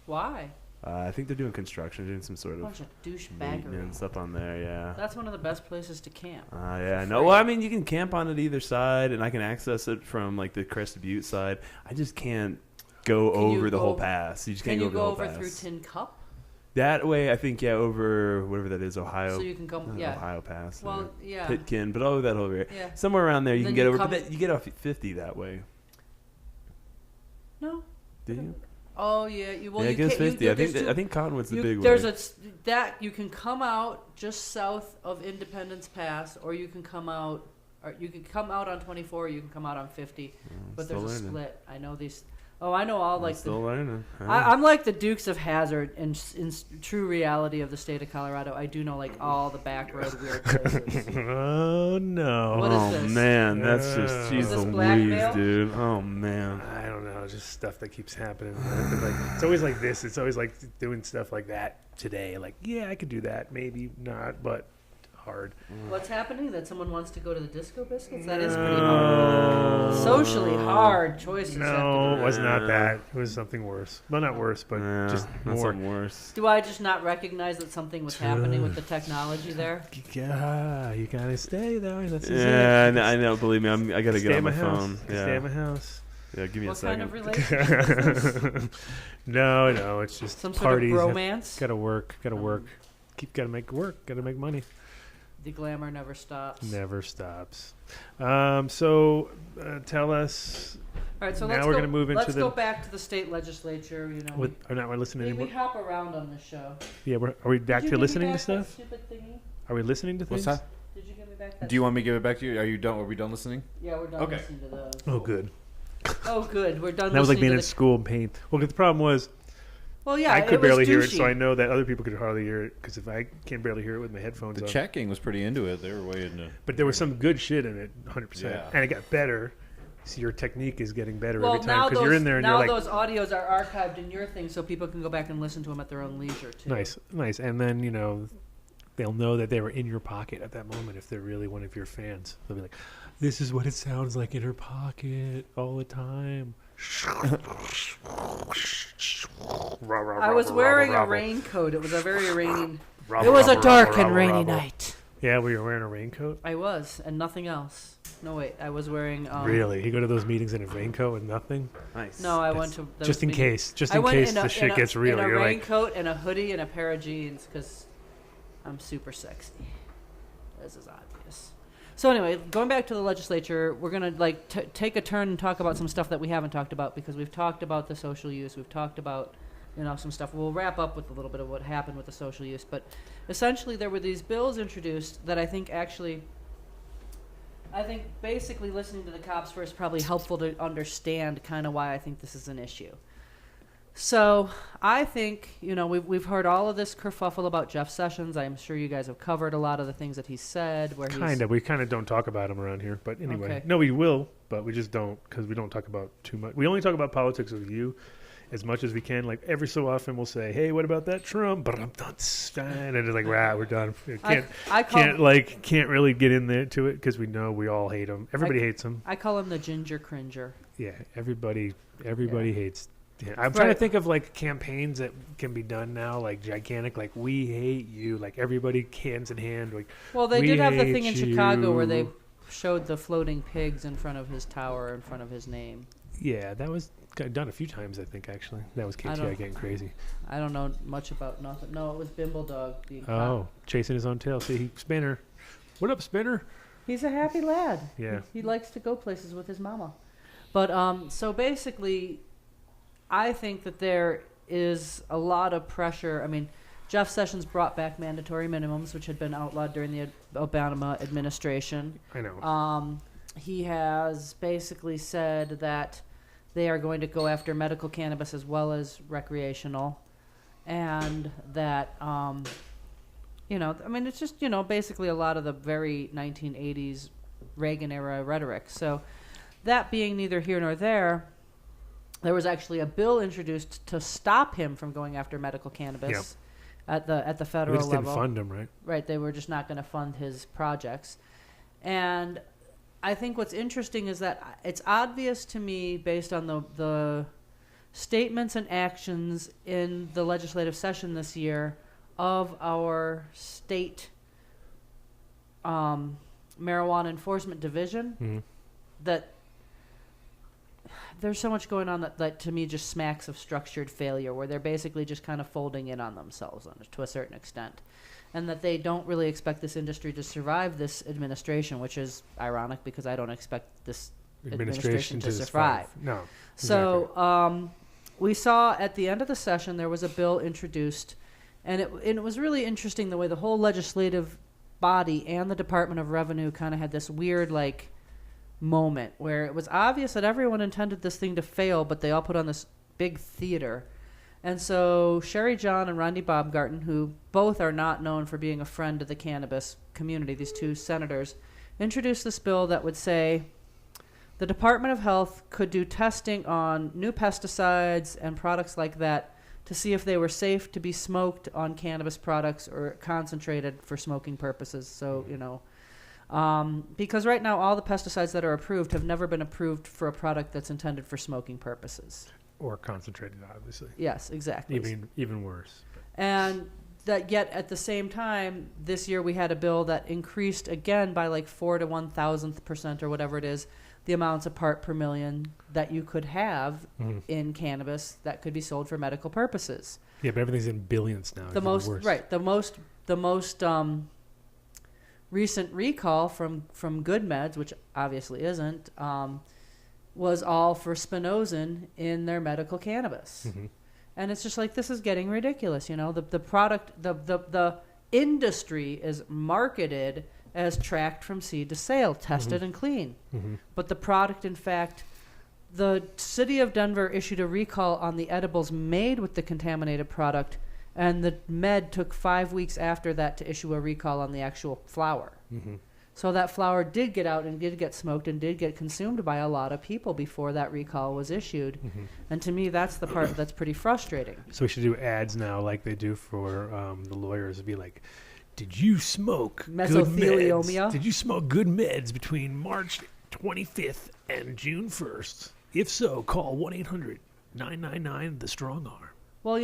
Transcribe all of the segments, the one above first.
Why? I think they're doing construction, doing some sort of Bunch of douchebaggery. maintenance up on there. Yeah. That's one of the best places to camp. Yeah, no. Well, I mean, you can camp on it either side, and I can access it from like the Crested Butte side. I just can't go over the whole pass. You just can't go over the whole pass. Can you go over through Tin Cup? That way, I think, over whatever that is, Ohio. So you can come, Ohio Pass. Well, yeah. Pitkin, but that whole area. Yeah. Somewhere around there, you can get over. But you get off 50 that way. No. Do you? Oh yeah, I guess 50. I think Cottonwood's the big one. You can come out just south of Independence Pass, or you can come out, on 24, or you can come out on 50. But there's a split. I know these. Oh, I know all like still learning. I'm like the Dukes of Hazzard in true reality of the state of Colorado. I do know like all the back road weird places. Oh no! What is this? Man, that's just Is this blackmail, dude. Oh man. I don't know. Just stuff that keeps happening. Like, it's always like this. It's always like doing stuff like that today. Like, yeah, I could do that. Maybe not, but hard. What's happening? That someone wants to go to the Disco Biscuits? That is pretty hard. Socially hard choices. No, it was not that. It was something worse. Well, not worse, but just more. Something worse. Do I just not recognize that something was happening with the technology there? Yeah, you gotta stay there. That's I know. Believe me, I gotta get on my phone. Yeah. Stay at my house. Yeah, give me a second. What kind of relationship? No, it's just some parties. Sort of romance. Gotta work. Gotta make work. Gotta make money. The glamour never stops. Never stops. So tell us. All right, so now we're going to move into let's go back to the state legislature. You know, are not we listening anymore? We hop around on this show. Yeah, are we back to listening to stuff? Stupid thingy? Are we listening to things? What's that? Did you give me back that? Do you want me to give it back to you? Are you done? Are we done listening? Yeah, we're done listening to those. Oh, good. Oh, good. We're done. That was like being in school and pain. Well, the problem was. Well, yeah, I could barely hear it, so I know that other people could hardly hear it because if I can barely hear it with my headphones on. The chat gang was pretty into it. They were way into it. But there was some good shit in it, 100%. Yeah. And it got better. So your technique is getting better every time because you're in there and you're like. Now those audios are archived in your thing so people can go back and listen to them at their own leisure, too. Nice. And then, they'll know that they were in your pocket at that moment if they're really one of your fans. They'll be like, this is what it sounds like in her pocket all the time. I was wearing a raincoat. It was a very rainy. It was a dark and rainy night. Yeah, were you wearing a raincoat? I was, and nothing else. No, wait, I was wearing. Really? You go to those meetings in a raincoat with nothing? Nice. No, I went to. Just in case the shit gets real. In a raincoat and a hoodie and a pair of jeans because I'm super sexy. This is obvious. So anyway, going back to the legislature, we're going to take a turn and talk about some stuff that we haven't talked about because we've talked about the social use. We've talked about, some stuff. We'll wrap up with a little bit of what happened with the social use. But essentially there were these bills introduced that I think basically listening to the cops first is probably helpful to understand kind of why I think this is an issue. So I think, we've heard all of this kerfuffle about Jeff Sessions. I'm sure you guys have covered a lot of the things that he said. We kind of don't talk about him around here. But anyway, okay. No, we will, but we just don't because we don't talk about too much. We only talk about politics with you as much as we can. Like every so often we'll say, hey, what about that Trump? And it's like, we're done. Can't really get in there to it because we know we all hate him. Everybody hates him. I call him the ginger cringer. Yeah, everybody hates. Yeah, I'm trying to think of like campaigns that can be done now, like gigantic, like we hate you, like everybody hands in hand. Like, well, they did have the thing in Chicago where they showed the floating pigs in front of his tower, in front of his name. Yeah, that was done a few times, I think. Actually, that was KTI getting crazy. I don't know much about nothing. No, it was Bimble Dog. Chasing his own tail. See, Spinner. What up, Spinner? He's a happy lad. Yeah, he likes to go places with his mama. But so basically, I think that there is a lot of pressure. I mean, Jeff Sessions brought back mandatory minimums, which had been outlawed during the Obama administration. I know. He has basically said that they are going to go after medical cannabis as well as recreational, and that, it's just, basically a lot of the very 1980s Reagan-era rhetoric. So that being neither here nor there, there was actually a bill introduced to stop him from going after medical cannabis at the federal level. They just didn't fund him, right? Right. They were just not going to fund his projects. And I think what's interesting is that it's obvious to me, based on the statements and actions in the legislative session this year of our state marijuana enforcement division that there's so much going on that to me just smacks of structured failure, where they're basically just kind of folding in on themselves to a certain extent, and that they don't really expect this industry to survive this administration, which is ironic because I don't expect this administration to survive. No. So we saw at the end of the session there was a bill introduced, and it was really interesting the way the whole legislative body and the Department of Revenue kind of had this weird like moment where it was obvious that everyone intended this thing to fail, but they all put on this big theater. And so Sherry John and Rondi Baumgarten, who both are not known for being a friend to the cannabis community, these two senators, introduced this bill that would say the Department of Health could do testing on new pesticides and products like that to see if they were safe to be smoked on cannabis products or concentrated for smoking purposes. So, because right now all the pesticides that are approved have never been approved for a product that's intended for smoking purposes. Or concentrated, obviously. Yes, exactly. Even worse. And that yet at the same time, this year we had a bill that increased again by like 4 to 1,000% or whatever it is, the amounts of part per million that you could have in cannabis that could be sold for medical purposes. Yeah, but everything's in billions now. The most recent recall from Good Meds, which obviously isn't, was all for spinosyn in their medical cannabis. And it's just like, this is getting ridiculous. The product, the industry is marketed as tracked from seed to sale, tested and clean. But the product, in fact, the city of Denver issued a recall on the edibles made with the contaminated product, and the med took 5 weeks after that to issue a recall on the actual flower. So that flower did get out and did get smoked and did get consumed by a lot of people before that recall was issued. And to me, that's the part that's pretty frustrating. So we should do ads now like they do for the lawyers. It'd be like, did you smoke mesothelioma? Good meds? Did you smoke good meds between March 25th and June 1st? If so, call 1-800-999 the strong arm. Well,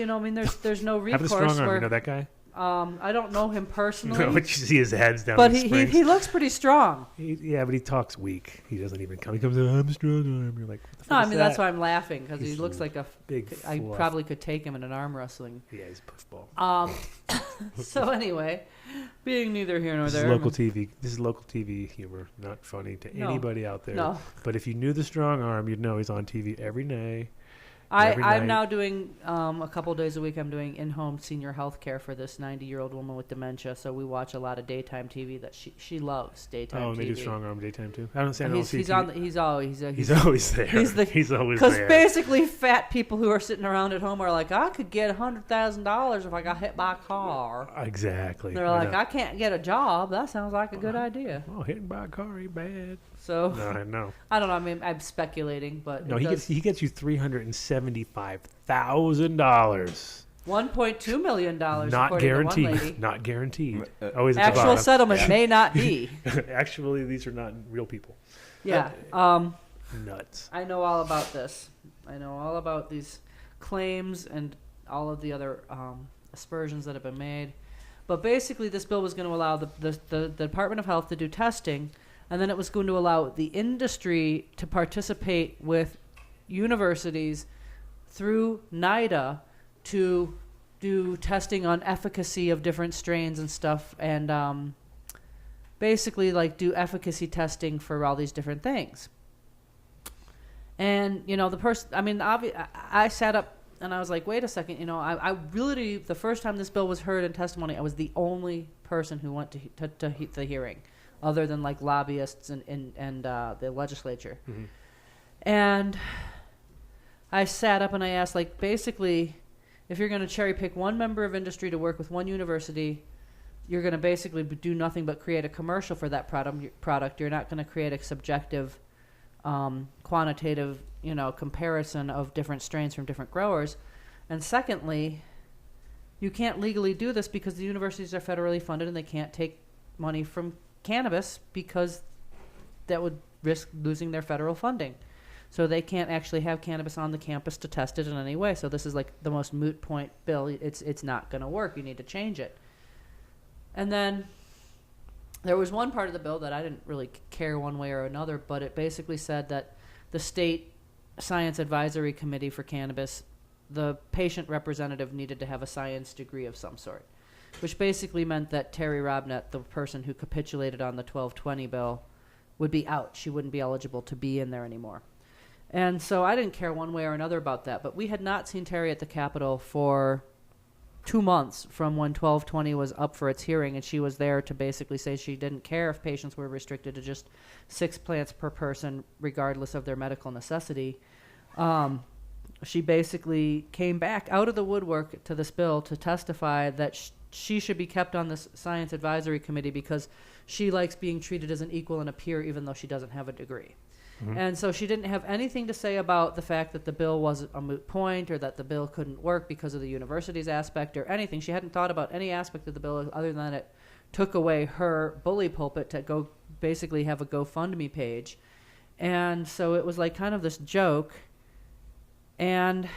there's no recourse. Have the strong arm. Where, you know that guy? I don't know him personally. No, but you see his heads down. But in he looks pretty strong. Yeah, but he talks weak. He doesn't even come. He comes in, I'm a strong arm. You're like, what the fuck No, I is mean, that? that's why I'm laughing, because he looks like a big I fluff. probably could take him in an arm wrestling. Yeah, he's a puffball. So anyway, being neither here nor This there. is local TV. This is local TV humor, not funny to anybody out there. No. But if you knew the strong arm, you'd know he's on TV every day. I'm now doing a couple days a week. I'm doing in-home senior health care for this 90-year-old woman with dementia. So we watch a lot of daytime TV that she loves. Daytime TV. Oh, and they do strong arm daytime too. I don't say He's always there. He's always there. He's always Because there. basically, fat people who are sitting around at home are like, I could get $100,000 if I got hit by a car. Exactly. They're like, I can't get a job. That sounds like a good idea. Oh, hitting by a car ain't bad. So No. I don't know. I mean, I'm speculating, but No, he gets you $375,000. $1.2 million. Not guaranteed. To one lady. Not guaranteed. Always at the Actual bottom. settlement may not be. Actually, these are not real people. Yeah. Nuts. I know all about this. I know all about these claims and all of the other aspersions that have been made. But basically, this bill was going to allow the Department of Health to do testing, and then it was going to allow the industry to participate with universities through NIDA to do testing on efficacy of different strains and stuff, and basically like do efficacy testing for all these different things. And the person, I mean, I sat up and I was like, wait a second, I really, the first time this bill was heard in testimony, I was the only person who went to the hearing, other than like lobbyists and the legislature. And I sat up and I asked, like, basically, if you're going to cherry pick one member of industry to work with one university, you're going to basically do nothing but create a commercial for that product. You're not going to create a subjective, quantitative, comparison of different strains from different growers. And secondly, you can't legally do this because the universities are federally funded and they can't take money from cannabis because that would risk losing their federal funding. So they can't actually have cannabis on the campus to test it in any way. So this is like the most moot point bill. It's not going to work. You need to change it. And then there was one part of the bill that I didn't really care one way or another, but it basically said that the state science advisory committee for cannabis, the patient representative needed to have a science degree of some sort, which basically meant that Terry Robnett, the person who capitulated on the 1220 bill, would be out. She wouldn't be eligible to be in there anymore. And so I didn't care one way or another about that. But we had not seen Terry at the Capitol for 2 months from when 1220 was up for its hearing, and she was there to basically say she didn't care if patients were restricted to just 6 plants per person, regardless of their medical necessity. She basically came back out of the woodwork to this bill to testify that she should be kept on this science advisory committee because she likes being treated as an equal and a peer even though she doesn't have a degree. Mm-hmm. And so she didn't have anything to say about the fact that the bill was a moot point or that the bill couldn't work because of the university's aspect or anything. She hadn't thought about any aspect of the bill other than it took away her bully pulpit to go basically have a GoFundMe page. And so it was like kind of this joke. And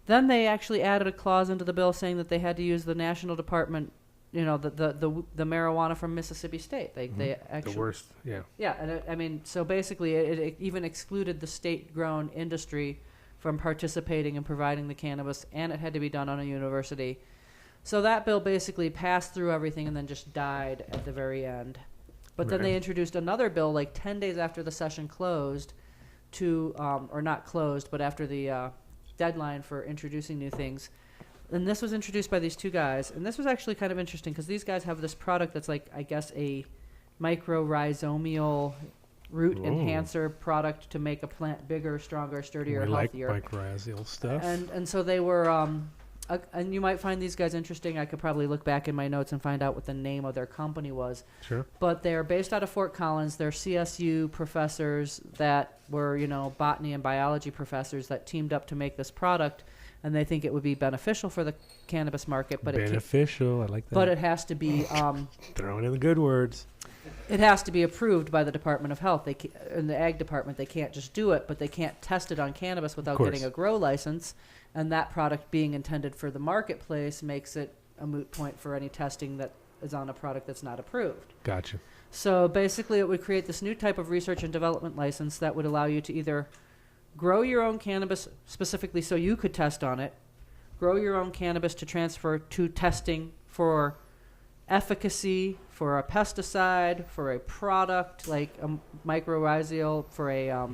then they actually added a clause into the bill saying that they had to use the National Department, you know, the marijuana from Mississippi State. They actually the worst, yeah. Yeah, and I mean, so basically, it even excluded the state-grown industry from participating and providing the cannabis, and it had to be done on a university. So that bill basically passed through everything and then just died at the very end. But then they introduced another bill like 10 days after the session closed, or not closed, but after the deadline for introducing new things. And this was introduced by these two guys. And this was actually kind of interesting because these guys have this product that's like, I guess, a microrhizomial root enhancer product to make a plant bigger, stronger, sturdier, healthier. Like mycorrhizal stuff. And so they were, and you might find these guys interesting. I could probably look back in my notes and find out what the name of their company was. Sure. But they're based out of Fort Collins. They're CSU professors that were, you know, botany and biology professors that teamed up to make this product. And they think it would be beneficial for the cannabis market. But beneficial, I like that. But it has to be... throwing in the good words. It has to be approved by the Department of Health. In the Ag Department, they can't just do it, but they can't test it on cannabis without getting a grow license. And that product being intended for the marketplace makes it a moot point for any testing that is on a product that's not approved. Gotcha. So basically, it would create this new type of research and development license that would allow you to either grow your own cannabis specifically so you could test on it, grow your own cannabis to transfer to testing for efficacy, for a pesticide, for a product like a mycorrhizal, for a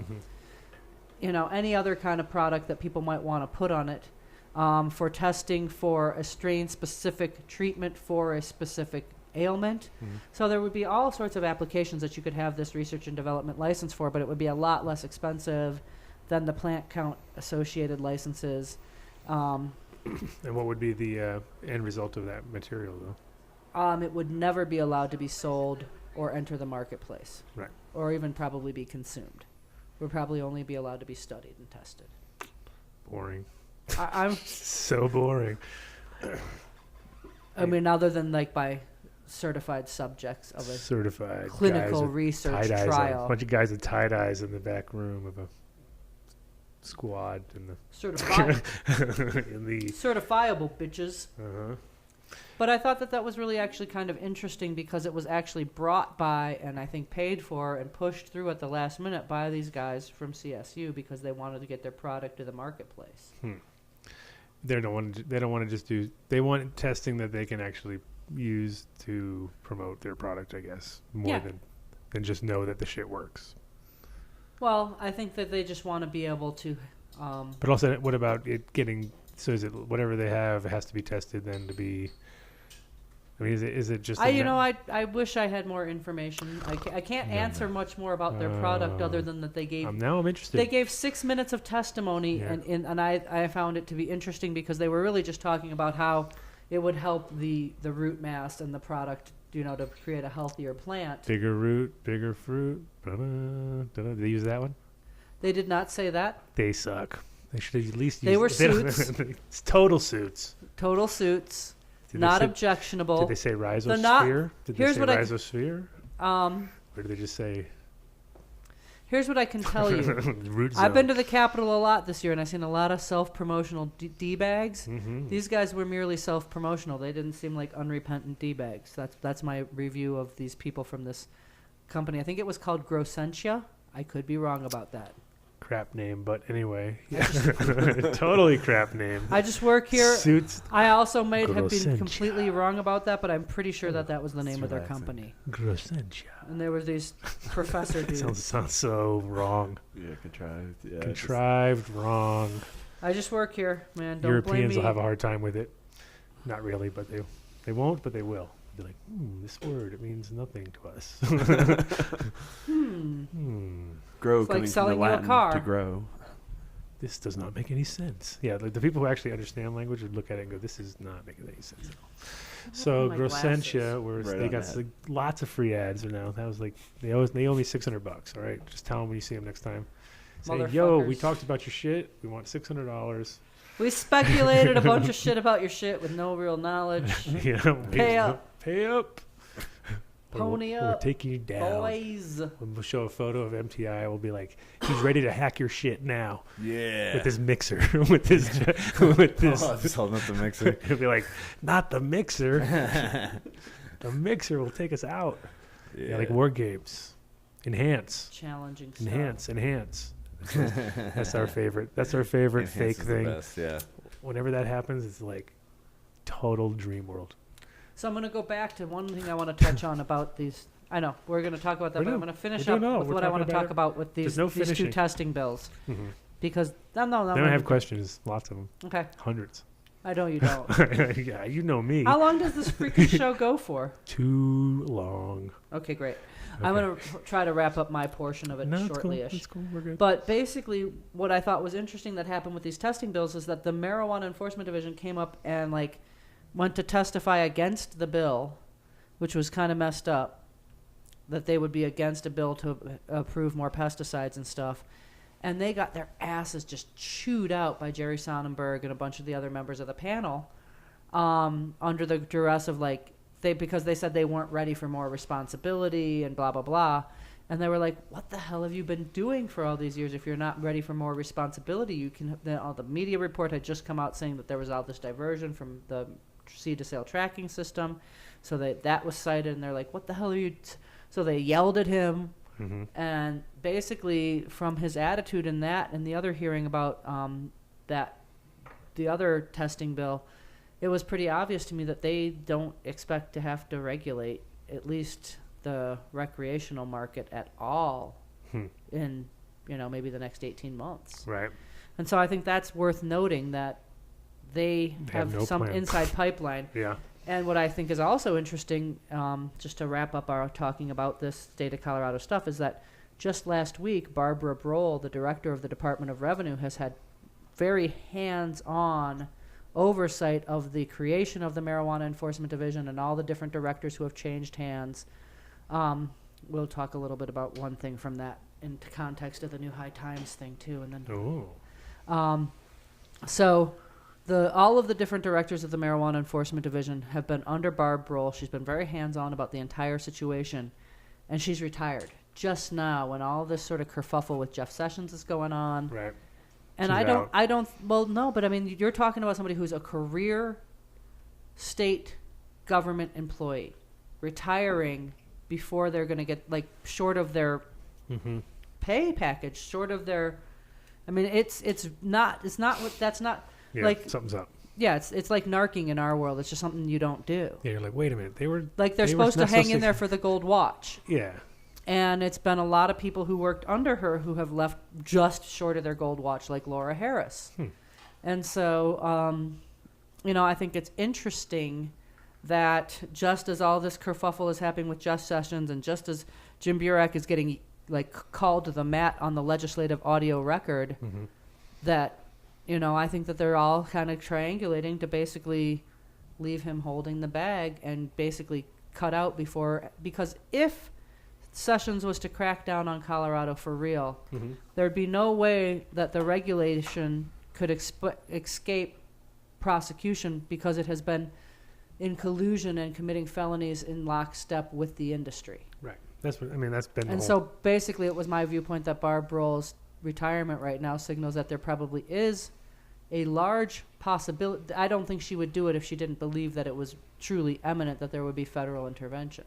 you know, any other kind of product that people might want to put on it, for testing for a strain-specific treatment for a specific ailment. So there would be all sorts of applications that you could have this research and development license for, but it would be a lot less expensive than the plant count associated licenses. And what would be the end result of that material, though? It would never be allowed to be sold or enter the marketplace. Right. Or even probably be consumed. It would probably only be allowed to be studied and tested. Boring. I'm so boring. I mean, other than like by certified subjects of a certified clinical research trial. A bunch of guys with tie-dyes in the back room of a squad in the certifiable bitches. Uh-huh. But I thought that was really actually kind of interesting because it was actually brought by and I think paid for and pushed through at the last minute by these guys from CSU because they wanted to get their product to the marketplace. They don't want to just do. They want testing that they can actually use to promote their product, I guess, more than just know that the shit works. Well, I think that they just want to be able to. But also, what about it getting? So is it whatever they have has to be tested then to be? I mean, is it just? I wish I had more information. I can't answer much more about their product other than that they gave. Now I'm interested. They gave 6 minutes of testimony, and I found it to be interesting because they were really just talking about how it would help the root mass and the product, you know, to create a healthier plant. Bigger root, bigger fruit. Did they use that one? They did not say that. They suck. They should have at least. They were suits. It's total suits. Total suits. Not objectionable. Did they say rhizosphere? Did they say rhizosphere? Or did they just say? Here's what I can tell you. Root I've been to zone. the Capitol a lot this year, and I've seen a lot of self-promotional D-bags. Mhm. These guys were merely self-promotional. They didn't seem like unrepentant D-bags. That's my review of these people from this company. I think it was called Grossentia. I could be wrong about that. Crap name, but anyway. Totally crap name. I just work here. Suits I also might have been Grossentia. completely wrong about that, but I'm pretty sure that was the name of their relaxing. company. Grossentia. And there were these professor dudes. Sounds so wrong. Yeah, contrived. Yeah, Contrived, wrong. I just work here, man. Don't blame Europeans me. will have a hard time with it. Not really, but they won't, but they will. They'll be like, this word, it means nothing to us. Grow It's like coming selling from the you a Latin car. to grow. This does not make any sense. Yeah, like the people who actually understand language would look at it and go, this is not making any sense at all. So my Grossentia, where Right they on got that. like, lots of free ads now. That was like, they owe me $600. All right, just tell them when you see them next time. Say, yo, we Motherfuckers. talked about your shit. We want $600. We speculated a bunch of shit about your shit with no real knowledge. You know, Pay up. Pay up. Pony We're up, taking you down. boys. When we'll show a photo of MTI, we'll be like, he's ready to hack your shit now Yeah. with his mixer, with this. Oh, just holding up the mixer. He'll be like, not the mixer. The mixer will take us out. Yeah, like war games. Enhance. Challenging stuff. Enhance. That's our favorite. That's our favorite Enhance fake is the thing. best, yeah. Whenever that happens, it's like total dream world. So I'm going to go back to one thing I want to touch on about these. I know we're going to talk about that, We're but I'm doing- going to finish we're up doing all. with We're what I want to talking about talk it. about with There's these no these two finishing. testing bills. Mm-hmm. Because no, Then I have questions. Lots of them. Okay, Hundreds. I know you don't. Yeah, you know me. How long does this freaking show go for? Too long. Okay, great. I'm going to try to wrap up my portion of it No, it's cool. shortly-ish. It's cool. We're good. But basically, what I thought was interesting that happened with these testing bills is that the Marijuana Enforcement Division came up and went to testify against the bill, which was kind of messed up, that they would be against a bill to approve more pesticides and stuff. And they got their asses just chewed out by Jerry Sonnenberg and a bunch of the other members of the panel under the duress of because they said they weren't ready for more responsibility and blah, blah, blah. And they were like, what the hell have you been doing for all these years if you're not ready for more responsibility? You can. All the media report had just come out saying that there was all this diversion from the seed-to-sale tracking system. So that was cited, and they're like, what the hell are you... So they yelled at him. Mm-hmm. And basically, from his attitude in that and the other hearing about the other testing bill, it was pretty obvious to me that they don't expect to have to regulate at least the recreational market at all in maybe the next 18 months. Right. And so I think that's worth noting that they have no some plan. inside pipeline. Yeah. And what I think is also interesting, just to wrap up our talking about this state of Colorado stuff, is that just last week, Barbara Brohl, the director of the Department of Revenue, has had very hands-on oversight of the creation of the Marijuana Enforcement Division and all the different directors who have changed hands. We'll talk a little bit about one thing from that in context of the New High Times thing, too. And then, Oh. so... all of the different directors of the Marijuana Enforcement Division have been under Barb Brohl. She's been very hands-on about the entire situation, and she's retired just now when all this sort of kerfuffle with Jeff Sessions is going on. Right. And She's no, but I mean, you're talking about somebody who's a career state government employee retiring before they're going to get short of their pay package, short of their. I mean, that's not. Yeah, something's up. Yeah, it's like narking in our world. It's just something you don't do. Yeah, you're like, wait a minute. They're supposed to hang in there for the gold watch. Yeah. And it's been a lot of people who worked under her who have left just short of their gold watch, like Laura Harris. And so, I think it's interesting that just as all this kerfuffle is happening with Jeff Sessions and just as Jim Burek is getting called to the mat on the legislative audio record, that I think that they're all kind of triangulating to basically leave him holding the bag and basically cut out because if Sessions was to crack down on Colorado for real, there'd be no way that the regulation could escape prosecution because it has been in collusion and committing felonies in lockstep with the industry. Right. That's what I mean. That's been. And so basically, it was my viewpoint that Barb Broll's retirement right now signals that there probably is a large possibility. I don't think she would do it if she didn't believe that it was truly imminent that there would be federal intervention.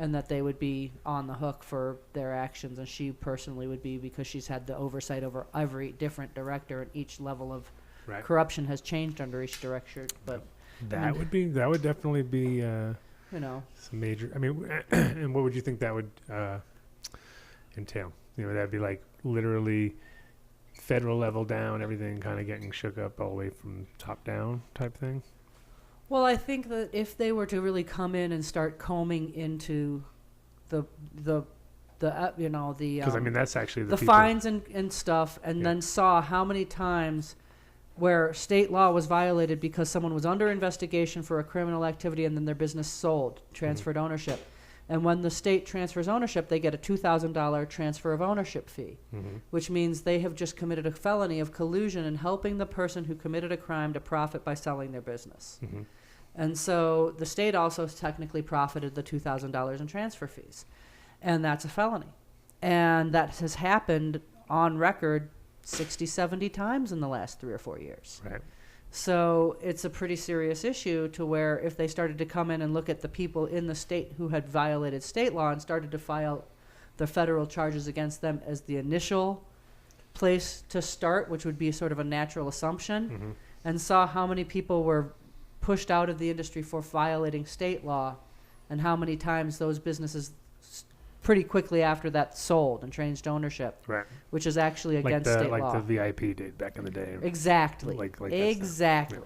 And that they would be on the hook for their actions, and she personally would be, because she's had the oversight over every different director, and each level of corruption has changed under each director. But that would definitely be some major. I mean, and what would you think that would entail? That'd be like literally federal level down, everything kind of getting shook up all the way from top down type thing. Well, I think that if they were to really come in and start combing into the because I mean that's actually the fines and stuff, and then saw how many times where state law was violated because someone was under investigation for a criminal activity and then their business sold, transferred ownership. And when the state transfers ownership, they get a $2,000 transfer of ownership fee, which means they have just committed a felony of collusion and helping the person who committed a crime to profit by selling their business. And so the state also technically profited the $2,000 in transfer fees. And that's a felony. And that has happened on record 60, 70 times in the last 3 or 4 years. Right. So it's a pretty serious issue to where if they started to come in and look at the people in the state who had violated state law and started to file the federal charges against them as the initial place to start, which would be sort of a natural assumption, and saw how many people were pushed out of the industry for violating state law and how many times those businesses pretty quickly after that sold and changed ownership, which is actually against state law. Like the VIP did back in the day. Exactly. Exactly.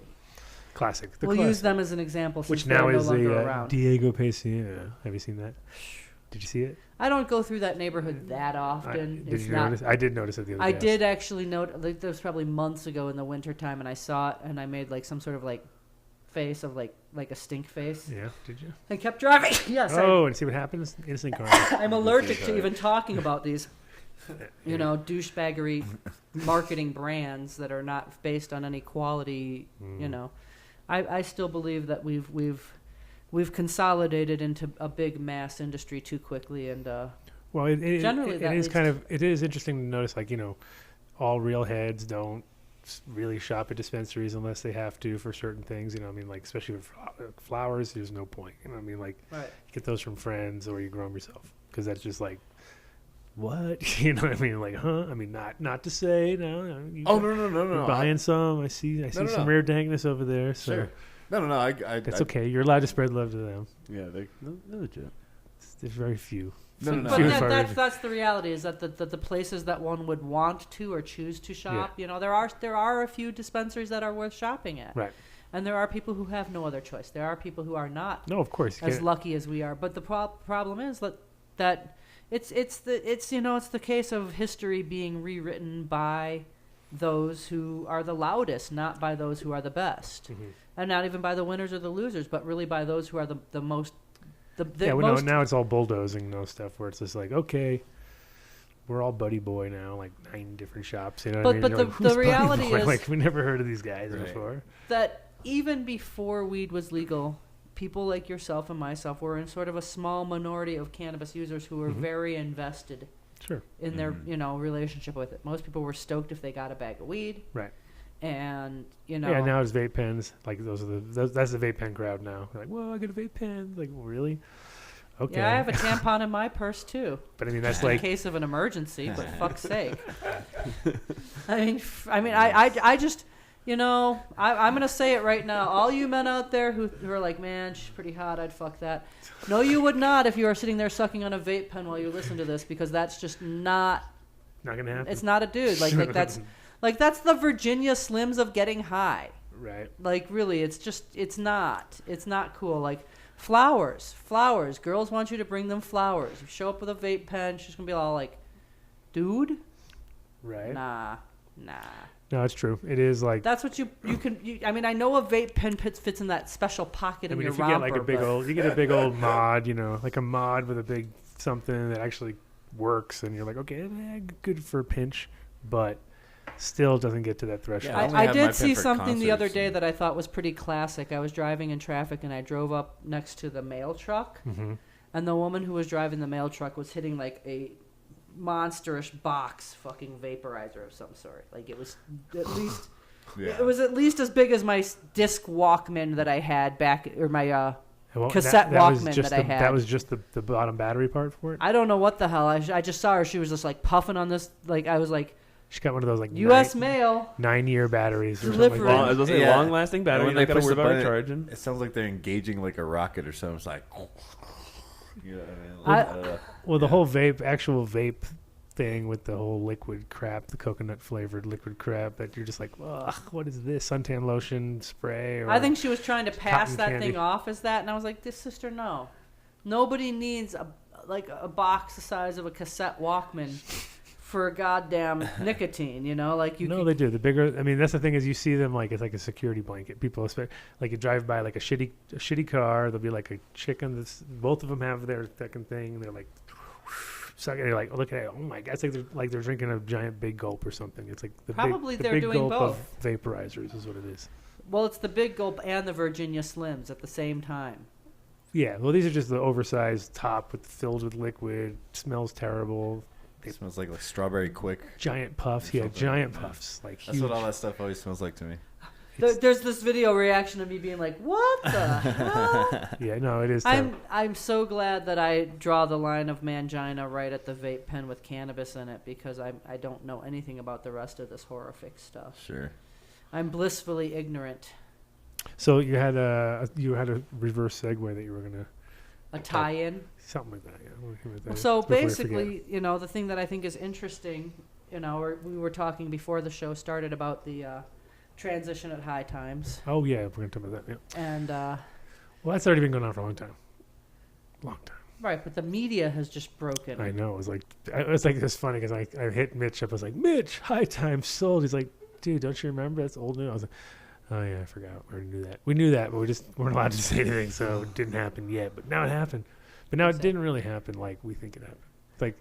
Classic. We'll use them as an example since which now they're is no longer around. Diego Pacino. Have you seen that? Did you see it? I don't go through that neighborhood that often. Did you notice? I did notice it the other day. I did actually note. Like, that was probably months ago in the wintertime, and I saw it, and I made like some sort of like face of like a stink face. Yeah, did you? And kept driving. Yes. And see what happens? Instant car. I'm allergic to even talking about these, douchebaggery marketing brands that are not based on any quality. I still believe that we've consolidated into a big mass industry too quickly, and well, it is interesting to notice, like, all real heads don't really shop at dispensaries unless they have to for certain things. Like especially with flowers, there's no point. Get those from friends or you grow them yourself, because that's just like, what? Like, huh? Not to say no. No. Buying some. I see some rare dankness over there. So. Sure. No. That's okay. You're allowed to spread love to them. Yeah, they're legit. There's very few. No. But that's the reality, is that the places that one would want to or choose to shop, there are a few dispensaries that are worth shopping at. Right. And there are people who have no other choice. There are people who are not of course, as lucky as we are. But the problem is that it's the case of history being rewritten by those who are the loudest, not by those who are the best. And not even by the winners or the losers, but really by those who are the most. Now it's all bulldozing stuff where it's just like, okay, we're all Buddy Boy now, like 9 different shops. But the reality is, like, we never heard of these guys before. That even before weed was legal, people like yourself and myself were in sort of a small minority of cannabis users who were very invested in their relationship with it. Most people were stoked if they got a bag of weed. Right. And now it's vape pens. Like that's the vape pen crowd now. They're like, well, I get a vape pen. Like, well, really? Okay. Yeah, I have a tampon in my purse too. But that's like in case of an emergency. But fuck's sake. I just, I'm gonna say it right now. All you men out there who are like, man, she's pretty hot. I'd fuck that. No, you would not if you are sitting there sucking on a vape pen while you listen to this, because that's just not gonna happen. It's not a dude. Like that's. Like, that's the Virginia Slims of getting high. Right. Like, really, it's not cool. Like, flowers. Girls want you to bring them flowers. You show up with a vape pen, she's going to be all like, dude? Right. Nah. No, it's true. It is like... That's what you can... I know a vape pen fits in that special pocket in your romper. You get a big old mod, like a mod with a big something that actually works, and you're like, okay, good for a pinch, but... still doesn't get to that threshold. Yeah, I did see something the other day that I thought was pretty classic. I was driving in traffic and I drove up next to the mail truck, and the woman who was driving the mail truck was hitting like a monstrous box fucking vaporizer of some sort. Like it was at least it was at least as big as my disc Walkman that I had back, or my cassette Walkman that I had. That was just the bottom battery part for it? I don't know what the hell. I just saw her. She was just like puffing on this. Like I was like, she got one of those like U.S. mail 9-year batteries or Delivery. something like I that. was going to say long-lasting battery. When You they don't got to push worry the about button, recharging. it sounds like they're engaging like a rocket or something. It's like, you know what I mean? Well, the whole actual vape thing with the whole liquid crap, the coconut flavored liquid crap, that you're just like, ugh, what is this? Suntan lotion spray? Or I think she was trying to pass cotton that candy. thing off as that, and I was like, "This sister, no, nobody needs a box the size of a cassette Walkman for goddamn nicotine." You know, like you. No, they do. The bigger, I mean, that's the thing is you see them like it's like a security blanket. People expect, like you drive by like a shitty car. There'll be like a chick on this. Both of them have their fucking thing. They're like. Sucking, they're like, look at it. Oh my god! It's like they're drinking a giant big gulp or something. It's like Probably the they're big doing gulp both. of vaporizers is what it is. Well, it's the Big Gulp and the Virginia Slims at the same time. Yeah, well, these are just the oversized top filled with liquid. Smells terrible. It smells like strawberry quick. Giant puffs, yeah, giant puffs. Like That's huge. what all that stuff always smells like to me. There's this video reaction of me being like, "What the hell?" Yeah, no, it is. Terrible. I'm so glad that I draw the line of mangina right at the vape pen with cannabis in it, because I don't know anything about the rest of this horrific stuff. Sure. I'm blissfully ignorant. So you had a reverse segue that you were gonna A tie-in. something like that. Yeah. We'll give it that So before I forget. basically, you know, the thing that I think is interesting, you know, we were talking before the show started about the transition at High Times, Oh yeah, we're gonna talk about that. Yeah. and Well, that's already been going on for a long time. Long time. right, but the media has just broken. I know. It was like this funny because I hit Mitch up. I was like, Mitch, High Times sold. He's like, dude, don't you remember? That's old news. I was like, oh yeah, I forgot. We already knew that. We knew that, but we just weren't allowed to say anything, so it didn't happen yet. But now it happened. But now it didn't really happen like we think it happened. It's like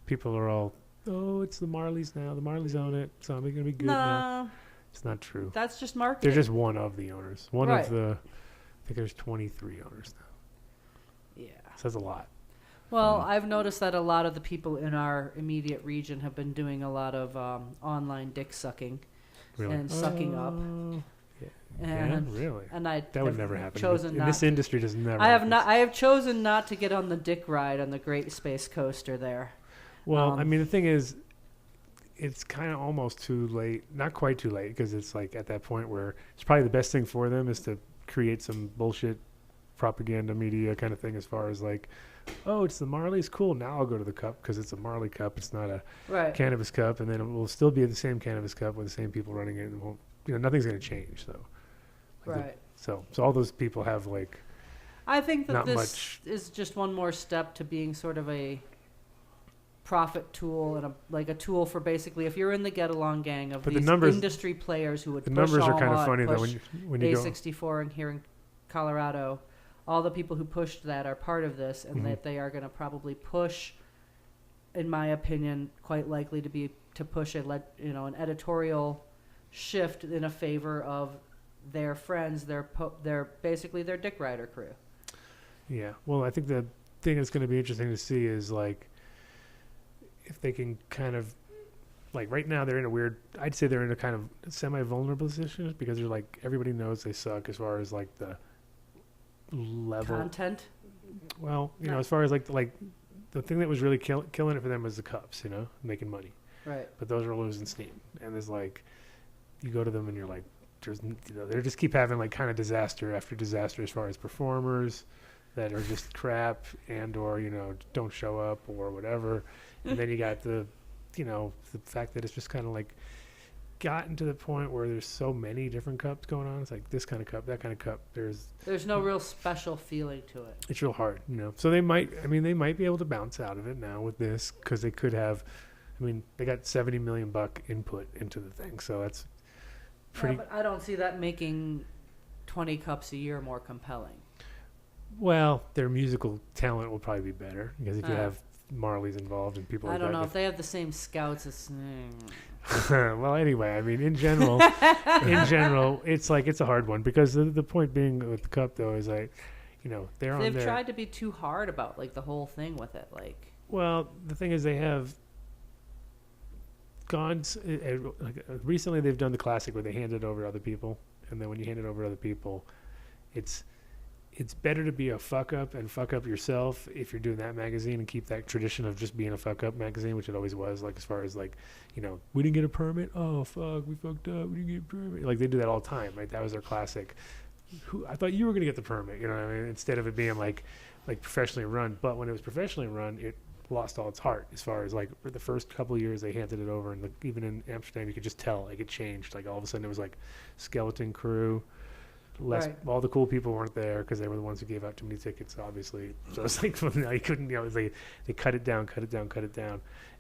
people are all, oh, it's the Marleys now. The Marleys own it, so I'm gonna be good now. No, It's not true. that's just marketing. They're just one of the owners. One Right. of the. I think there's 23 owners now. Yeah. Says a lot. Well, I've noticed that a lot of the people in our immediate region have been doing a lot of online dick sucking Really. and sucking up. Yeah. And Yeah, really. and I That would have never happen. chosen In not this to. industry, does never. I have happens. not. I have chosen not to get on the dick ride on the Great Space Coaster there. Well, I mean, the thing is, it's kind of almost too late. Not quite too late, because it's like at that point where it's probably the best thing for them is to create some bullshit propaganda media kind of thing, as far as like, oh, it's the Marley's, cool. Now I'll go to the cup because it's a Marley cup. It's not a Right. cannabis cup, and then it will still be the same cannabis cup with the same people running it, and won't, nothing's going to change. So, like Right. so all those people have like. I think that Not this much. is just one more step to being sort of a profit tool and a tool for basically if you're in the get along gang of But the these numbers- industry players who would The push numbers are kind Alma, of funny though push when you go. A64 and here in Colorado, all the people who pushed that are part of this, and Mhm. that they are going to probably push, in my opinion, quite likely to push an editorial shift in a favor of their friends, their basically their dick rider crew. Yeah. Well, I think the thing that's going to be interesting to see is like if they can kind of like right now they're in a weird. I'd say they're in a kind of semi-vulnerable position because they're like everybody knows they suck as far as like the level. Content. Well, No. as far as like the thing that was really killing it for them was the cups, making money. Right. But those are losing steam, and there's like you go to them and you're like they just keep having like kind of disaster after disaster as far as performers that are just crap and or don't show up or whatever, and then you got the fact that it's just kind of like gotten to the point where there's so many different cups going on. It's like this kind of cup, that kind of cup. There's no real special feeling to it. It's real hard, So they might be able to bounce out of it now with this because they could have. They got $70 million input into the thing, so that's pretty. Yeah, but I don't see that making 20 cups a year more compelling. Well, their musical talent will probably be better because if you Ah. have Marleys involved and people I like don't that. know if they have the same scouts. It's Well, anyway, in general, it's like it's a hard one because the point being with the cup though is like, they're on They've there. tried to be too hard about like the whole thing with it. Like, Well, the thing is, they have gone recently. They've done the classic where they hand it over to other people, and then when you hand it over to other people, it's better to be a fuck up and fuck up yourself if you're doing that magazine and keep that tradition of just being a fuck up magazine, which it always was. Like as far as like, we didn't get a permit. Oh fuck, we fucked up. We didn't get a permit. Like they do that all the time, right? That was their classic. I thought you were gonna get the permit. You know what I mean? Instead of it being like professionally run. But when it was professionally run, it lost all its heart. As far as like for the first couple of years, they handed it over, and even in Amsterdam, you could just tell like it changed. Like all of a sudden, it was like skeleton crew. Right. All the cool people weren't there because they were the ones who gave out too many tickets, obviously. So it's like you couldn't, it was like they cut it down,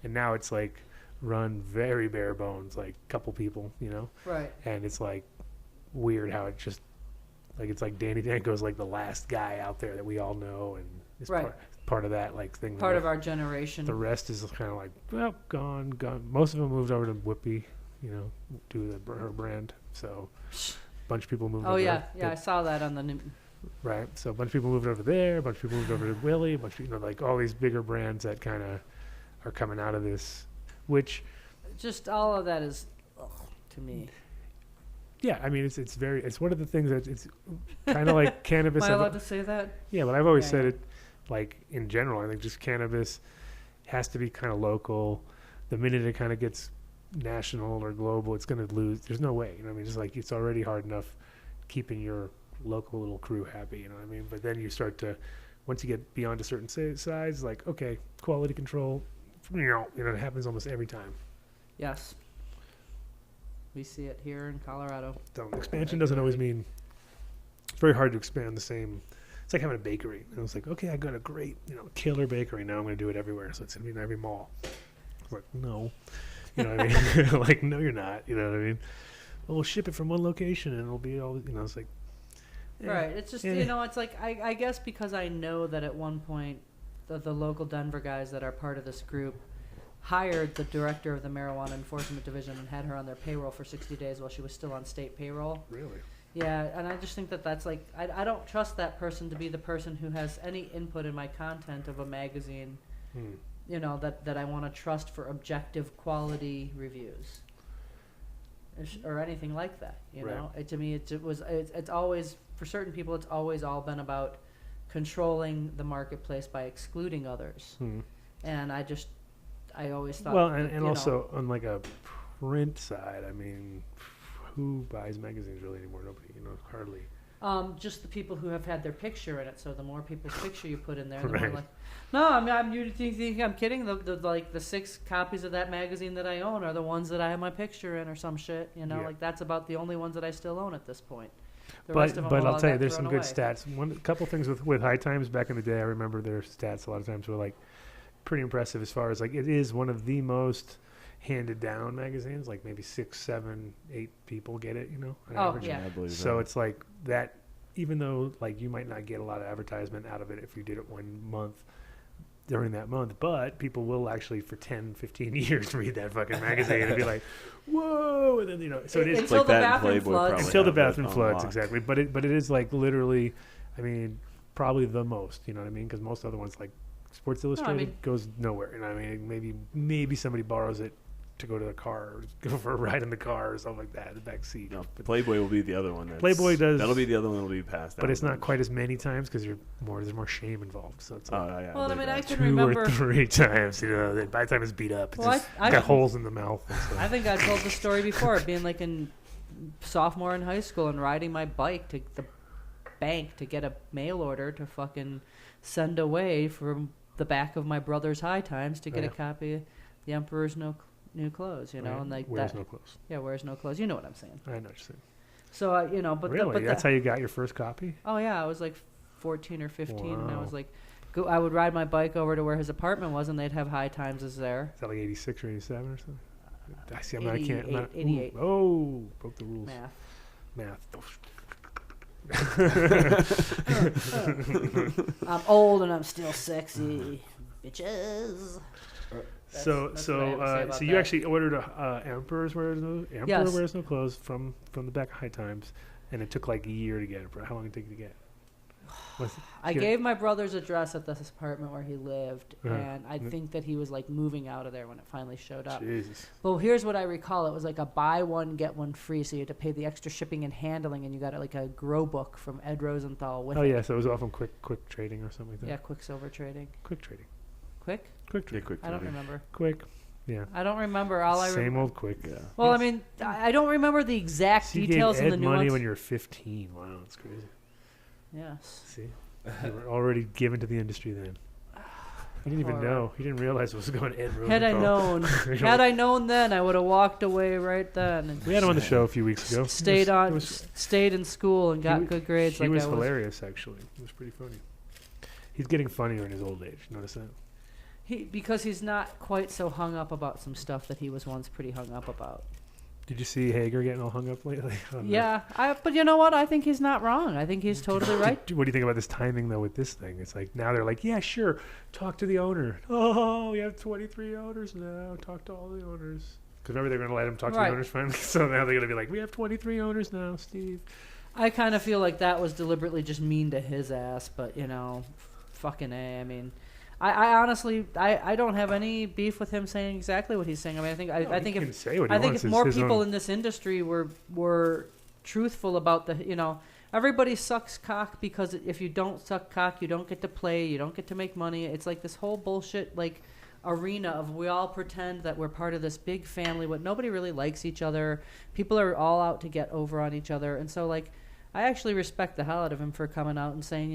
and now it's like run very bare bones, like a couple people, right. and it's like weird how it just like it's like Danny Danko's like the last guy out there that we all know, and it's Right. part of that like thing. Part of our generation. The rest is kind of like gone. Most of them moved over to Whippy, do her brand. So. Bunch of people moved over. Yeah, I saw that on the new. Right. So a bunch of people moved over there, a bunch of people moved over to Willie, a bunch of like all these bigger brands that kind of are coming out of this, which Just all of that is, to me. yeah, I mean it's one of the things that it's kind of like cannabis. Am I allowed to say that? Yeah, but I've always Yeah, said yeah. it like in general. I think just cannabis has to be kind of local. The minute it kind of gets national or global, it's going to lose. There's no way. I mean, just like it's already hard enough keeping your local little crew happy. You know what I mean? But then you start to, once you get beyond a certain size, like okay, quality control. It happens almost every time. Yes. We see it here in Colorado. So expansion doesn't always mean. It's very hard to expand the same. It's like having a bakery. And it's like, okay, I got a great, killer bakery. Now I'm going to do it everywhere. So it's going to be in every mall. It's like, no. You know what I mean? Like, no, you're not. You know what I mean? Well, we'll ship it from one location and it'll be all, it's like. Right. It's just, it's like, I guess because I know that at one point the local Denver guys that are part of this group hired the director of the Marijuana Enforcement Division and had her on their payroll for 60 days while she was still on state payroll. Really? Yeah, and I just think that's like, I don't trust that person to be the person who has any input in my content of a magazine. That I want to trust for objective quality reviews or anything like that. To me, it's always, for certain people, it's always all been about controlling the marketplace by excluding others. And I always thought. Well, and also on like a print side, I mean, who buys magazines really anymore? Nobody, hardly. Just the people who have had their picture in it. So the more people's picture you put in there, the Right. more like. No, I mean, you think I'm kidding? The 6 copies of that magazine that I own are the ones that I have my picture in, or some shit. Yeah. Like that's about the only ones that I still own at this point. The rest of them But all I'll tell you, got there's some thrown good away. stats. A couple things with High Times back in the day. I remember their stats a lot of times were like pretty impressive as far as like it is one of the most handed down magazines. Like maybe 6, 7, 8 people get it. On average. Yeah. I believe So that. it's like that. Even though like you might not get a lot of advertisement out of it if you did it one month during that month, but people will actually for 10, 15 years read that fucking magazine and be like, whoa, and then so it is Until like the that and bathroom Playboy floods. probably until the have that bathroom floods, unlocked. exactly. But it is like literally, I mean, probably the most. You know what I mean? Because most other ones like Sports Illustrated goes nowhere. You know what I mean? Maybe somebody borrows it to go to the car, or go for a ride in the car or something like that, in the back seat. No, Playboy will be the other one. Playboy does- That'll be the other one that'll be passed. But down it's the not bench. quite as many times because there's more shame involved. So it's like Yeah, Well, I believe mean, I that. can 2 remember. or 3 times. That by the time it's beat up, it's Well, just I got can- holes in the mouth. And stuff. I think I told the story before, being like in sophomore in high school and riding my bike to the bank to get a mail order to fucking send away from the back of my brother's High Times to get a Yeah. copy of The Emperor's New Clothes, Right. and like Wears that. no clothes. Yeah, wears no clothes. You know what I'm saying. I know what you're saying. So but Really? but That's how you got your first copy? Oh yeah, I was like 14 or 15, and I Wow. was like, I would ride my bike over to where his apartment was, and they'd have High Times as there. Is that like 86 or 87 or something? I see. I'm 88, not. 88. Ooh, oh, broke the rules. Math. Math. I'm old and I'm still sexy, bitches. So that's what I have to say about you that. actually ordered a Emperor Yes. Wears No Clothes from the back of High Times, and it took like a year to get it. How long did it take you to get? I gave my brother's address at this apartment where he lived, Uh-huh. and I think that he was like moving out of there when it finally showed up. Jesus. But here's what I recall: it was like a buy one get one free, so you had to pay the extra shipping and handling, and you got like a grow book from Ed Rosenthal with it. Yeah, so it was often quick trading or something like that. Yeah, Quicksilver trading. Quick trading. Quick? Quick Yeah, trading. quick. I don't trading. remember. Quick. Yeah. I don't remember. All I Same remember. old quick. Yeah. Well, I mean, I don't remember the exact So you details gave and Ed the money nuance. when you were 15. Wow, that's crazy. Yes. See? You were already given to the industry then. You didn't even Horror. know. You didn't realize it was going to Ed Rosenthal. Had I known, You know, had I known then, I would have walked away right then and we had him on the show a few weeks ago. stayed in school and got good grades. He Like was I was. hilarious, actually. It was pretty funny. He's getting funnier in his old age. Notice that? Because he's not quite so hung up about some stuff that he was once pretty hung up about. Did you see Hager getting all hung up lately? Yeah, but you know what? I think he's not wrong. I think he's totally right. What do you think about this timing, though, with this thing? It's like now they're like, yeah, sure, talk to the owner. Oh, we have 23 owners now. Talk to all the owners. Because remember, they're going to let him talk to Right. the owners finally. So now they're going to be like, we have 23 owners now, Steve. I kind of feel like that was deliberately just mean to his ass, but fucking A. I mean, I honestly, I don't have any beef with him saying exactly what he's saying. I mean, I think he can say what he I think wants. if It's more his people own- in this industry were truthful about everybody sucks cock because if you don't suck cock, you don't get to play, you don't get to make money. It's like this whole bullshit like arena of we all pretend that we're part of this big family, but nobody really likes each other. People are all out to get over on each other, and so like I actually respect the hell out of him for coming out and saying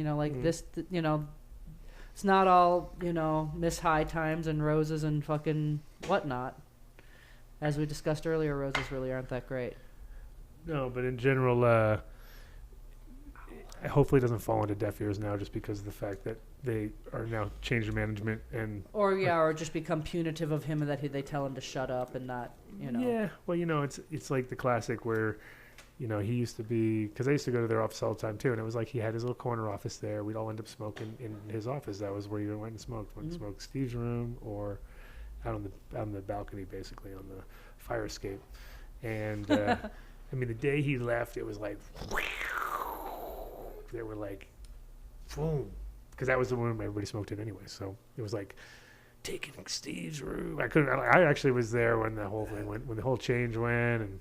it's not all, Miss High Times and roses and fucking whatnot. As we discussed earlier, roses really aren't that great. No, but in general, hopefully it doesn't fall into deaf ears now just because of the fact that they are now changing management and... Or just become punitive of him and that they tell him to shut up and not, Yeah, well, it's like the classic where... he used to be, because I used to go to their office all the time too, and it was like he had his little corner office there. We'd all end up smoking in his office. That was where you went and smoked. Went and smoked Steve's room or out on the balcony, basically on the fire escape. And I mean, the day he left, it was like they were like, boom, because that was the room everybody smoked in anyway. So it was like taking Steve's room. I actually was there when the whole thing went, when the whole change went, and.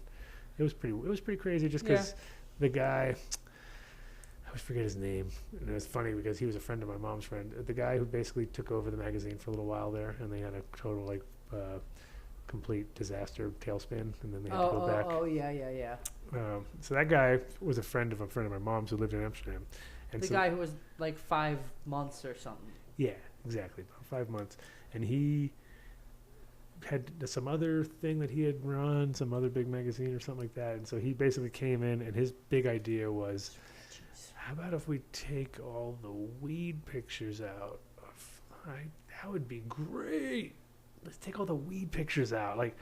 It was pretty crazy just because the guy, I always forget his name, and it was funny because he was a friend of my mom's friend. The guy who basically took over the magazine for a little while there, and they had a total complete disaster tailspin, and then they had to go back. Oh yeah. So that guy was a friend of my mom's who lived in Amsterdam. And The guy who was like 5 months or something. Yeah, exactly, about 5 months, and he had some other thing that he had run, some other big magazine or something like that. And so he basically came in, and his big idea was, how about if we take all the weed pictures out? That would be great. Let's take all the weed pictures out. Like,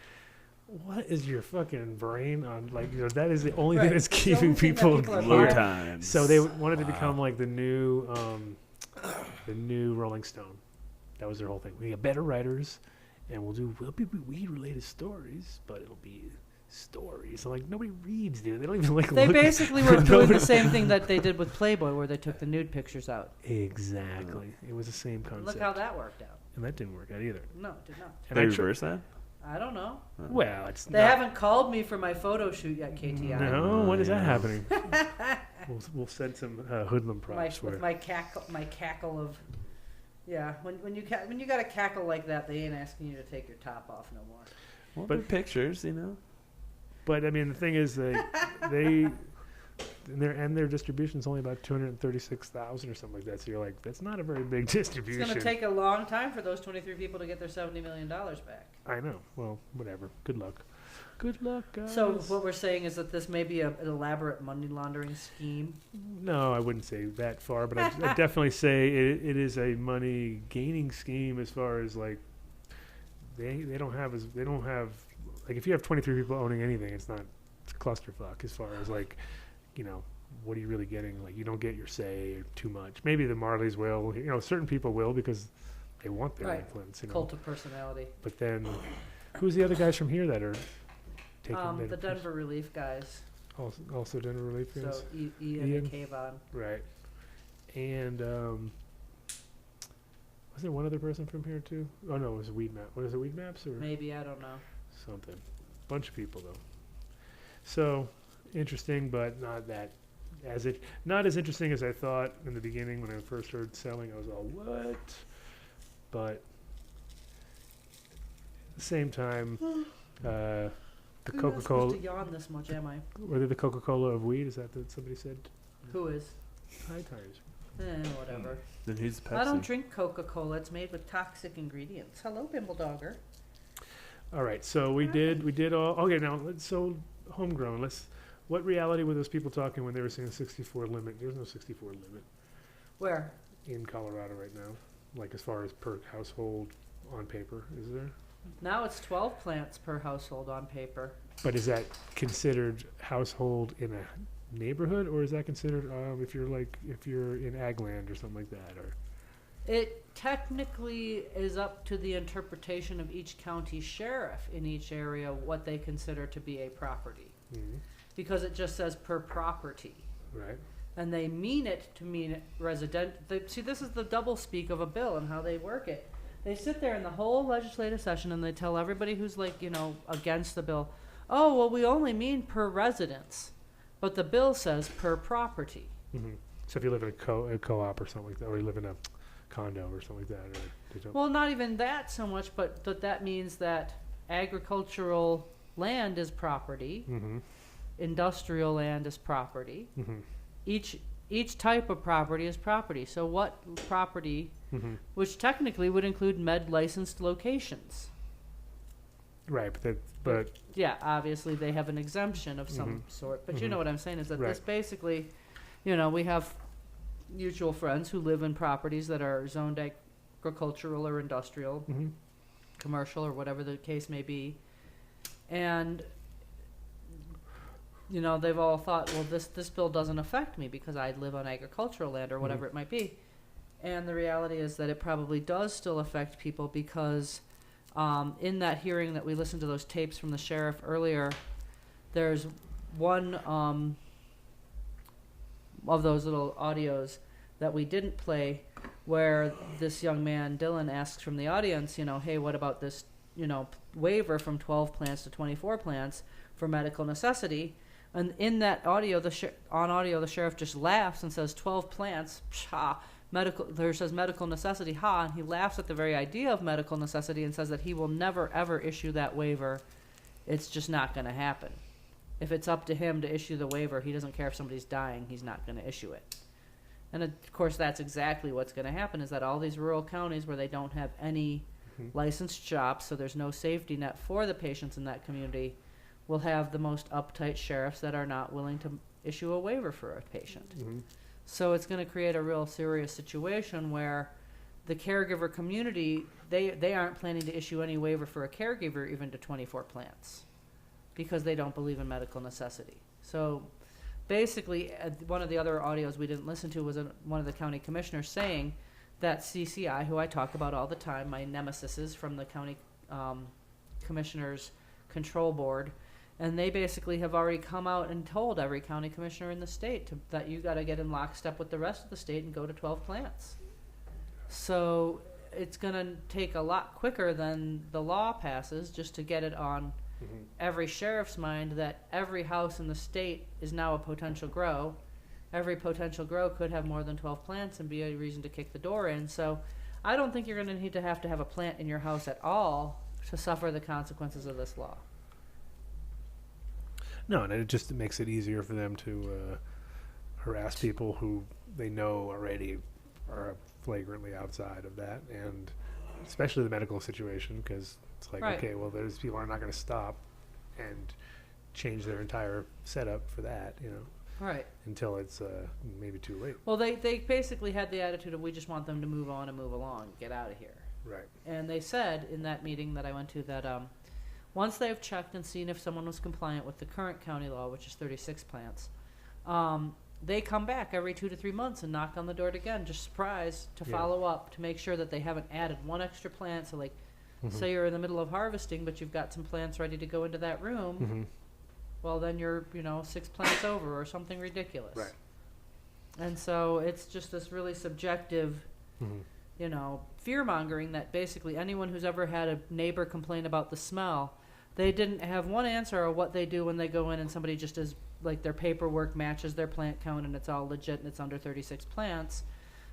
what is your fucking brain on? Like, that is the only thing that's keeping people low times. So they wanted to become like the new Rolling Stone. That was their whole thing. We got better writers. And we'll be weed-related stories, but it'll be stories. So, like, nobody reads, dude. They don't even like. They basically were doing the same thing that they did with Playboy, where they took the nude pictures out. Exactly. It was the same concept. Look how that worked out. And that didn't work out either. No, it did not. And They reverse that? I don't know. Well, it's They not. haven't called me for my photo shoot yet, KTI. No, when is that Yeah. happening? we'll send some hoodlum props for With it. my cackle of. Yeah, when you got a cackle like that, they ain't asking you to take your top off no more. Well, But- but pictures, But I mean, the thing is, they their distribution's only about 236,000 or something like that. So you're like, that's not a very big It's distribution. going to take a long time for those 23 people to get their $70 million back. I know. Well, whatever. Good luck. Good luck, guys. So what we're saying is that this may be an elaborate money laundering scheme. No, I wouldn't say that far, but I'd definitely say it is a money gaining scheme as far as like they don't have like if you have 23 people owning anything, it's a clusterfuck as far as like, what are you really getting? Like you don't get your say or too much. Maybe the Marleys will, certain people will because they want their Right. influence, Cult of personality. But then who's the other guys from here that are taking The Denver Relief guys. also Denver Relief guys? So Ian and Kayvon. Right. and was there one other person from here too? Oh no, it was Weed Map. What is it, Weed Maps or Maybe, I don't know. something? Bunch of people though. So interesting, but not as interesting as I thought in the beginning when I first started selling. I was all what? But at the same time, the I'm not Coca-Cola. supposed to yawn this much, am I? Whether the Coca-Cola of weed, is that what somebody said? Who is? High times. Whatever. Then who's Pepsi? I don't drink Coca-Cola. It's made with toxic ingredients. Hello, Bimble Dogger. All right, so we did all. Okay, now so homegrown. What reality were those people talking when they were saying 64 limit? There's no 64 limit Where? in Colorado right now. Like as far as per household on paper, is there? Now it's 12 plants per household on paper. But is that considered household in a neighborhood, or is that considered if you're in ag land or something like that, or? It technically is up to the interpretation of each county sheriff in each area what they consider to be a property. Mhm. Because it just says per property. Right. And they mean it to mean resident. See, this is the double speak of a bill and how they work it. They sit there in the whole legislative session and they tell everybody who's against the bill, oh, well, we only mean per residence. But the bill says per property. Mm-hmm. So if you live in a co-op or something like that, or you live in a condo or something like that, or they don't. Well, not even that so much, but that means that agricultural land is property, Mm-hmm. industrial land is property. Mm-hmm. Each type of property is property. So what property, Mm-hmm. which technically would include med licensed locations. Right, but Yeah, obviously they have an exemption of some Mhm. sort, but you Mhm. know what I'm saying is that Right. this basically, we have mutual friends who live in properties that are zoned agricultural or industrial, mm-hmm. commercial or whatever the case may be, and they've all thought, well, this bill doesn't affect me because I live on agricultural land or whatever it might be, and the reality is that it probably does still affect people because in that hearing that we listened to those tapes from the sheriff earlier, there's one of those little audios that we didn't play where this young man, Dylan, asks from the audience, hey, what about this, waiver from 12 plants to 24 plants for medical necessity? And in that audio, the sheriff just laughs and says 12 plants, ha, says medical necessity, ha, and he laughs at the very idea of medical necessity and says that he will never ever issue that waiver. It's just not going to happen. If it's up to him to issue the waiver, he doesn't care if somebody's dying, he's not going to issue it. And of course, that's exactly what's going to happen, is that all these rural counties where they don't have any licensed shops, so there's no safety net for the patients in that community, will have the most uptight sheriffs that are not willing to issue a waiver for a patient. Mm-hmm. So it's going to create a real serious situation where the caregiver community, they aren't planning to issue any waiver for a caregiver even to 24 plants because they don't believe in medical necessity. So basically, one of the other audios we didn't listen to was one of the county commissioners saying that CCI, who I talk about all the time, my nemesis from the county commissioners control board, and they basically have already come out and told every county commissioner in the state that you got to get in lockstep with the rest of the state and go to 12 plants. So it's going to take a lot quicker than the law passes just to get it on every sheriff's mind that every house in the state is now a potential grow. Every potential grow could have more than 12 plants and be a reason to kick the door in. So I don't think you're going to need to have a plant in your house at all to suffer the consequences of this law. No, and it just makes it easier for them to harass people who they know already are flagrantly outside of that, and especially the medical situation, because it's like, Right. okay, well, those people are not going to stop and change their entire setup for that, Right. until it's maybe too late. Well, they basically had the attitude of we just want them to move on and move along, get out of here. Right. And they said in that meeting that I went to that once they've checked and seen if someone was compliant with the current county law, which is 36 plants, they come back every 2 to 3 months and knock on the door again, just surprise, to follow up, to make sure that they haven't added one extra plant. So, say you're in the middle of harvesting, but you've got some plants ready to go into that room, well, then you're, 6 plants over or something ridiculous. Right. And so it's just this really subjective, Mhm. fear mongering that basically anyone who's ever had a neighbor complain about the smell, they didn't have one answer of what they do when they go in and somebody just is like their paperwork matches their plant count and it's all legit and it's under 36 plants.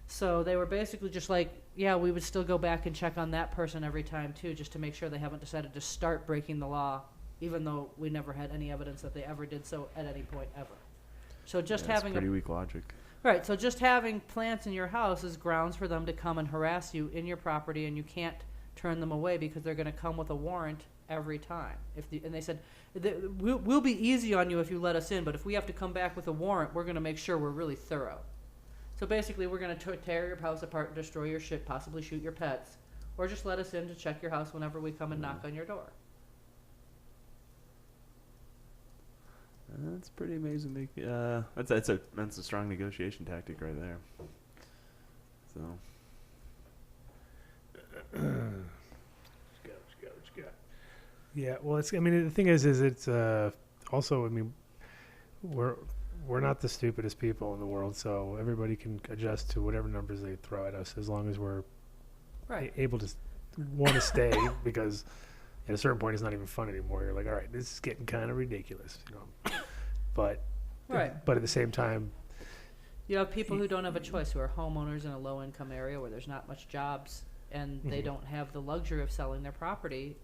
So they were basically just like, yeah, we would still go back and check on that person every time too, just to make sure they haven't decided to start breaking the law, even though we never had any evidence that they ever did so at any point ever. So just That's having pretty weak logic. Right, so just having plants in your house is grounds for them to come and harass you in your property, and you can't turn them away because they're going to come with a warrant every time. And they said, we'll be easy on you if you let us in, but if we have to come back with a warrant, we're going to make sure we're really thorough. So basically, we're going to tear your house apart and destroy your shit, possibly shoot your pets, or just let us in to check your house whenever we come and knock on your door. That's pretty amazing. That's a strong negotiation tactic right there. So. What you got? Yeah, well, I mean, the thing is it's also, I mean, we're not the stupidest people in the world, so everybody can adjust to whatever numbers they throw at us as long as we're able to want to stay, because at a certain point it's not even fun anymore. You're like, all right, this is getting kind of ridiculous, But at the same time, you have people who don't have a choice, who are homeowners in a low-income area where there's not much jobs, and they don't have the luxury of selling their property,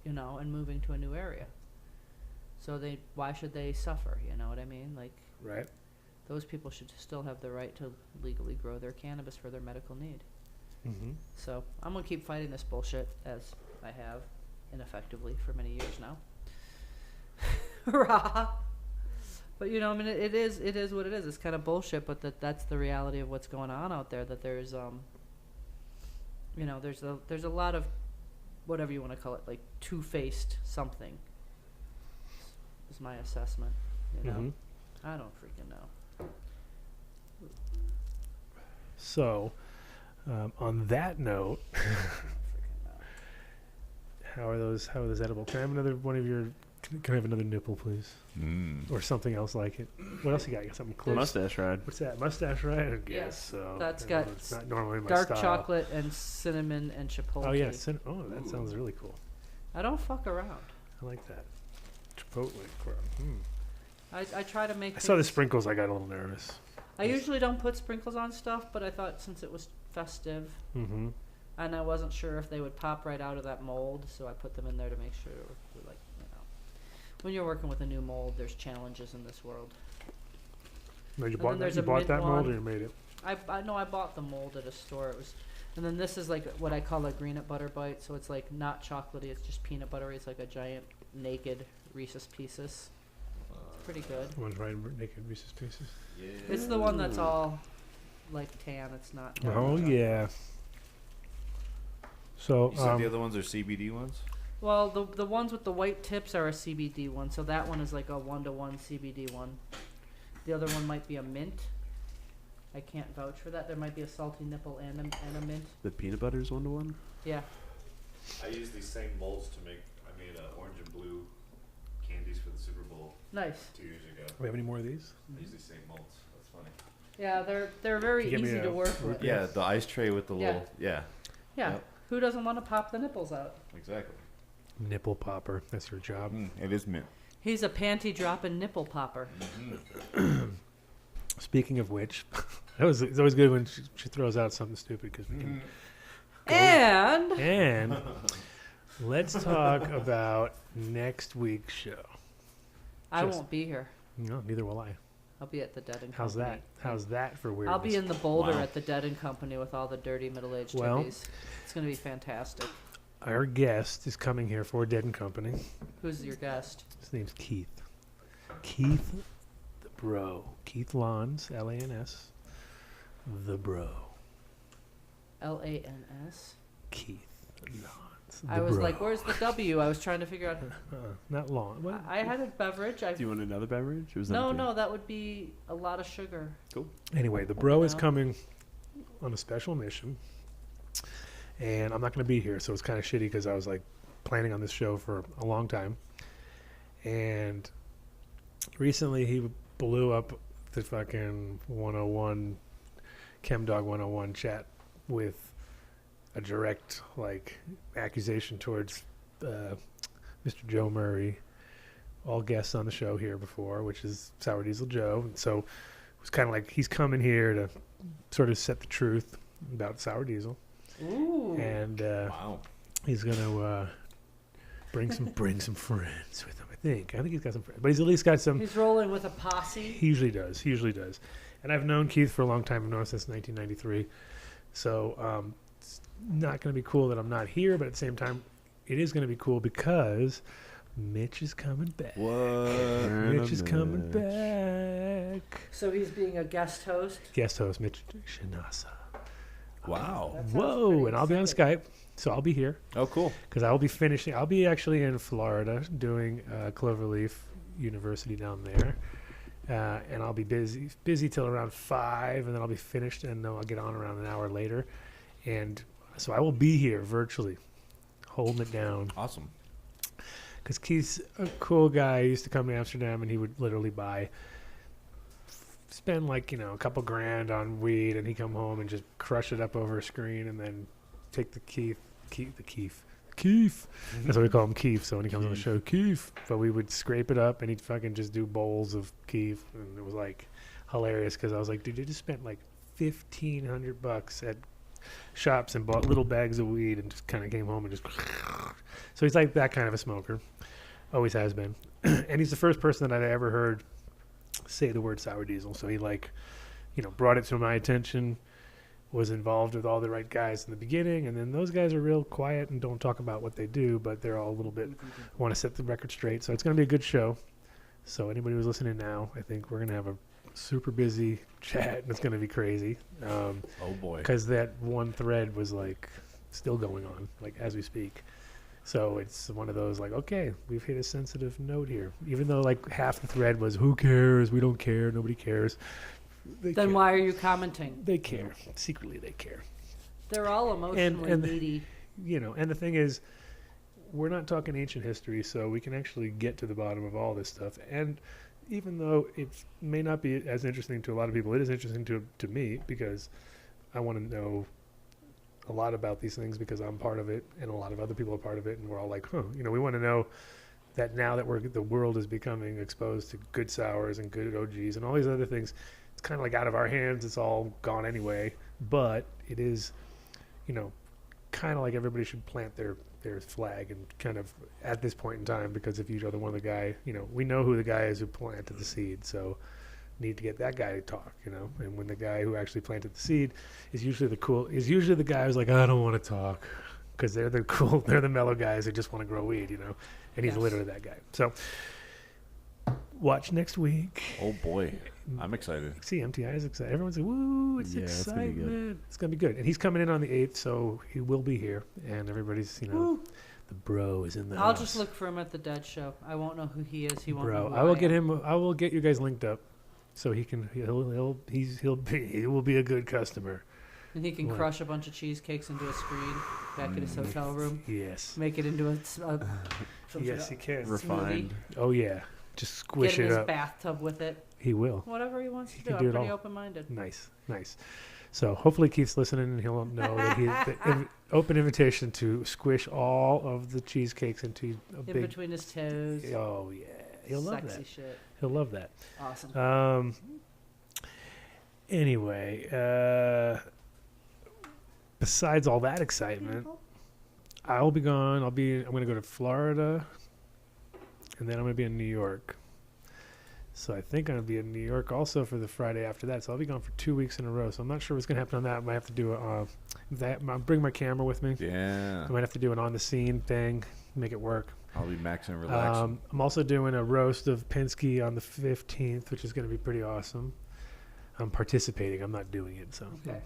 and moving to a new area. So why should they suffer? You know what I mean? Like, right? Those people should still have the right to legally grow their cannabis for their medical need. Mm-hmm. So I'm gonna keep fighting this bullshit, as I have ineffectively for many years now. Hurrah! But I mean, it is what it is. It's kind of bullshit, but that's the reality of what's going on out there. That there's there's a lot of, whatever you want to call it, like two-faced something. Is my assessment. Mm-hmm. I don't freaking know. So, on that note, how are those edible? Can I have another one of your? Can I have another nipple, please? Or something else like it. What else you got? You got something close? Mustache ride. What's that? Mustache ride? I guess Yes. so. That's I know got it's not normally my dark style. chocolate and cinnamon and chipotle. Oh yeah, that sounds really cool. I don't fuck around. I like that. Chipotle. I try to make. I saw the sprinkles. I got a little nervous. I usually don't put sprinkles on stuff, but I thought since it was festive, Mm-hmm. and I wasn't sure if they would pop right out of that mold, so I put them in there to make sure. Like, when you're working with a new mold, there's challenges in this world. No, you And bought then that? there's You a bought mint that mold, one. or you made it? I know I bought the mold at a store. It was, and then this is like what I call a peanut butter bite. So it's like not chocolatey. It's just peanut buttery. It's like a giant naked Reese's Pieces. Pretty good. The one's right, naked Reese's Pieces. Yeah. It's the one that's all like tan. It's not. Oh yeah. So You said the other ones are CBD ones? Well, the ones with the white tips are a CBD one. So that one is like a 1-to-1 CBD one. The other one might be a mint. I can't vouch for that. There might be a salty nipple and a mint. The peanut butter is 1-to-1. Yeah. I use these same molds to make. I made orange and blue candies for the Super Bowl Nice. 2 years ago. we have any more of these? I use these same molds. That's funny. Yeah, they're very Give me easy a to work with. Yeah, the ice tray with the Yeah. little. Yeah, Yeah. Yep. Who doesn't want to pop the nipples out? exactly. Nipple popper. That's your job. It is mint. He's a panty dropping nipple popper. Speaking of which, it's always good when she throws out something stupid because we can. And And let's talk about next week's show. I Just- won't be here. No, neither will I. I'll be at the Dead and How's Company. that? How's that for weirdness? I'll be in the Boulder Wow. at the Dead and Company with all the dirty middle-aged Well- hippies. It's gonna be fantastic. Our guest is coming here for Dead and Company. Who's your guest? His name's Keith. Keith the Bro. Keith Lons, Lans. The Bro. L-A-N-S. Keith Lons. I was like, where's the W? I was trying to figure out. Not long. Well, I had a beverage. Do you want another beverage? It was No, empty. no, that would be a lot of sugar. anyway, the Bro is No. coming on a special mission. And I'm not going to be here, so it's kind of shitty because I was like planning on this show for a long time. And recently he blew up the fucking 101 ChemDog 101 chat with a direct like accusation towards Mr. Joe Murray, all guests on the show here before, which is Sour Diesel Joe. And so it was kind of like he's coming here to sort of set the truth about Sour Diesel. Ooh. And Wow. he's gonna bring some friends with him. I think he's got some friends, but he's at least got some. He's rolling with a posse. He usually does. And I've known Keith for a long time. I've known him since 1993. So it's not going to be cool that I'm not here, but at the same time, it is going to be cool because Mitch is coming back. What? Mitch is coming back. So he's being a guest host. Guest host, Mitch Shinasa. Wow. That sounds Whoa, pretty and I'll be on exciting. Skype, so I'll be here Oh, cool. because I'll be finishing. I'll be actually in Florida doing Cloverleaf University down there. And I'll be busy till around 5, and then I'll be finished, and then I'll get on around an hour later. And so I will be here virtually, holding it down. Awesome. Because Keith's a cool guy. He used to come to Amsterdam, and he would literally spend like, a couple grand on weed, and he'd come home and just crush it up over a screen, and then take the Keith. That's what we call him, Keith. So when he comes on the show, Keith. But we would scrape it up, and he'd fucking just do bowls of Keith, and it was like hilarious because I was like, dude, you just spent like $1,500 at shops and bought little bags of weed, and just kind of came home and just. So he's like that kind of a smoker, always has been, and he's the first person that I'd ever heard say the word Sour Diesel. So he brought it to my attention. Was involved with all the right guys in the beginning, and then those guys are real quiet and don't talk about what they do, but they're all a little bit want to set the record straight. So it's going to be a good show. So anybody who's listening now, I think we're going to have a super busy chat, and it's going to be crazy. Oh boy. Because that one thread was like still going on, like as we speak. So it's one of those like, okay, we've hit a sensitive note here, even though like half the thread was, who cares? We don't care. Nobody cares. They Then care. why are you commenting? They care. Secretly, they care. They're all emotionally and needy. And the thing is, we're not talking ancient history, so we can actually get to the bottom of all this stuff. And even though it may not be as interesting to a lot of people, it is interesting to me because I want to know a lot about these things because I'm part of it, and a lot of other people are part of it, and we're all like, we want to know that now that the world is becoming exposed to good sours and good OGs and all these other things. It's kind of like out of our hands. It's all gone anyway. But it is, kind of like everybody should plant their flag and kind of at this point in time, because if you are the one of the guy, we know who the guy is who planted the seed. So need to get that guy to talk, And when the guy who actually planted the seed is usually the guy who's like, I don't want to talk, because they're the mellow guys who just want to grow weed, And he's Yes. literally that guy. So watch next week. Oh boy. I'm excited. See, MTI is excited. Everyone's like, woo, it's Yeah, it's gonna be good. excitement. It's going to be good. And he's coming in on the 8th, so he will be here. And everybody's, Woo. the bro is in the I'll house. just look for him at the Dead Show. I won't know who he is. He won't know Bro, who I will get am. him. I will get you guys linked up, so he will be a good customer. And he can What? crush a bunch of cheesecakes into a screen back in his hotel room. Yes. Make it into Yes, he can. Refined. Oh yeah, just squish get in it his up. bathtub with it. He will. Whatever he wants to He do. can I'm do it pretty all. open-minded. Nice. So hopefully Keith's listening, and he'll know that the open invitation to squish all of the cheesecakes into a In big. between his toes. Oh yeah, he'll love Sexy that. shit. He'll love that. Awesome. Anyway, besides all that excitement, I'll be gone. I'm going to go to Florida, and then I'm going to be in New York. So I think I'm going to be in New York also for the Friday after that. So I'll be gone for 2 weeks in a row. So I'm not sure what's going to happen on that. I might have to do I'll bring my camera with me. Yeah. I might have to do an on the scene thing, make it work. I'll be maxing and relaxing. I'm also doing a roast of Penske on the 15th, which is going to be pretty awesome. I'm participating. I'm not doing it. So, Okay.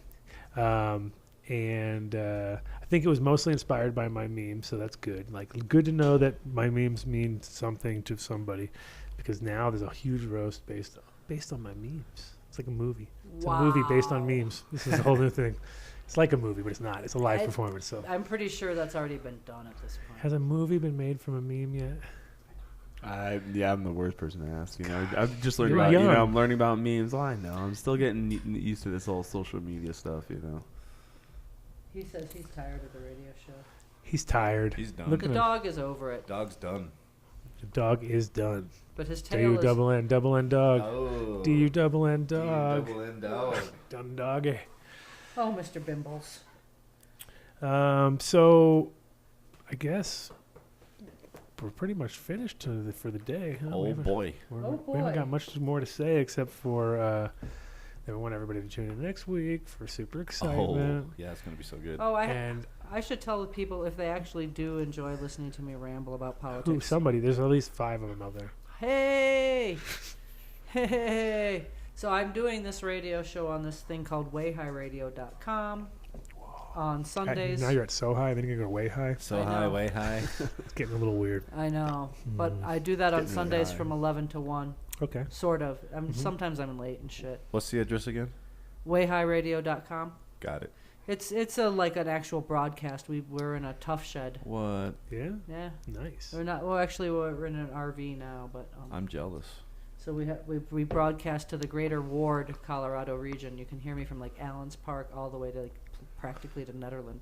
I think it was mostly inspired by my memes, so that's good. Like, good to know that my memes mean something to somebody, because now there's a huge roast based on my memes. It's like a movie. It's a movie based on memes. This is a whole new thing. It's like a movie, but it's not. It's a live performance. So, I'm pretty sure that's already been done at this point. has a movie been made from a meme yet? I'm the worst person to ask. I've just learned You're about. young. I'm learning about memes. Well, I know. I'm still getting used to this whole social media stuff. He says he's tired of the radio show. He's tired. He's done. Look The at him. dog is over it, Dog's done. The dog is done. but his Do tail you is. double N dog? Oh. Do you double N Do you dog? double N dog? Done doggy. Oh, Mr. Bimbles. So I guess we're pretty much finished for the day. Huh? Oh We haven't- boy. We haven't got much more to say except for that we want everybody to tune in next week for super Oh, excitement. yeah, it's gonna be so good. Oh, And I should tell the people if they actually do enjoy listening to me ramble about politics. there's at least 5 of them out there. Hey! Hey! So I'm doing this radio show on this thing called wayhighradio.com on Sundays. Now you're at so high, then you're going to go way high. So I high, know. way high. It's getting a little weird. I know, but I do that on Getting really Sundays high. from 11 to 1, Okay. sort of. Sometimes I'm late and shit. What's the address again? Wayhighradio.com. Got it. It's like an actual broadcast. We're in a tough shed. What? Yeah. Yeah, Nice. we're not. Well, actually, we're in an RV now, but I'm jealous. so we broadcast to the greater Ward, Colorado region. You can hear me from like Allen's Park all the way to like practically to Netherland.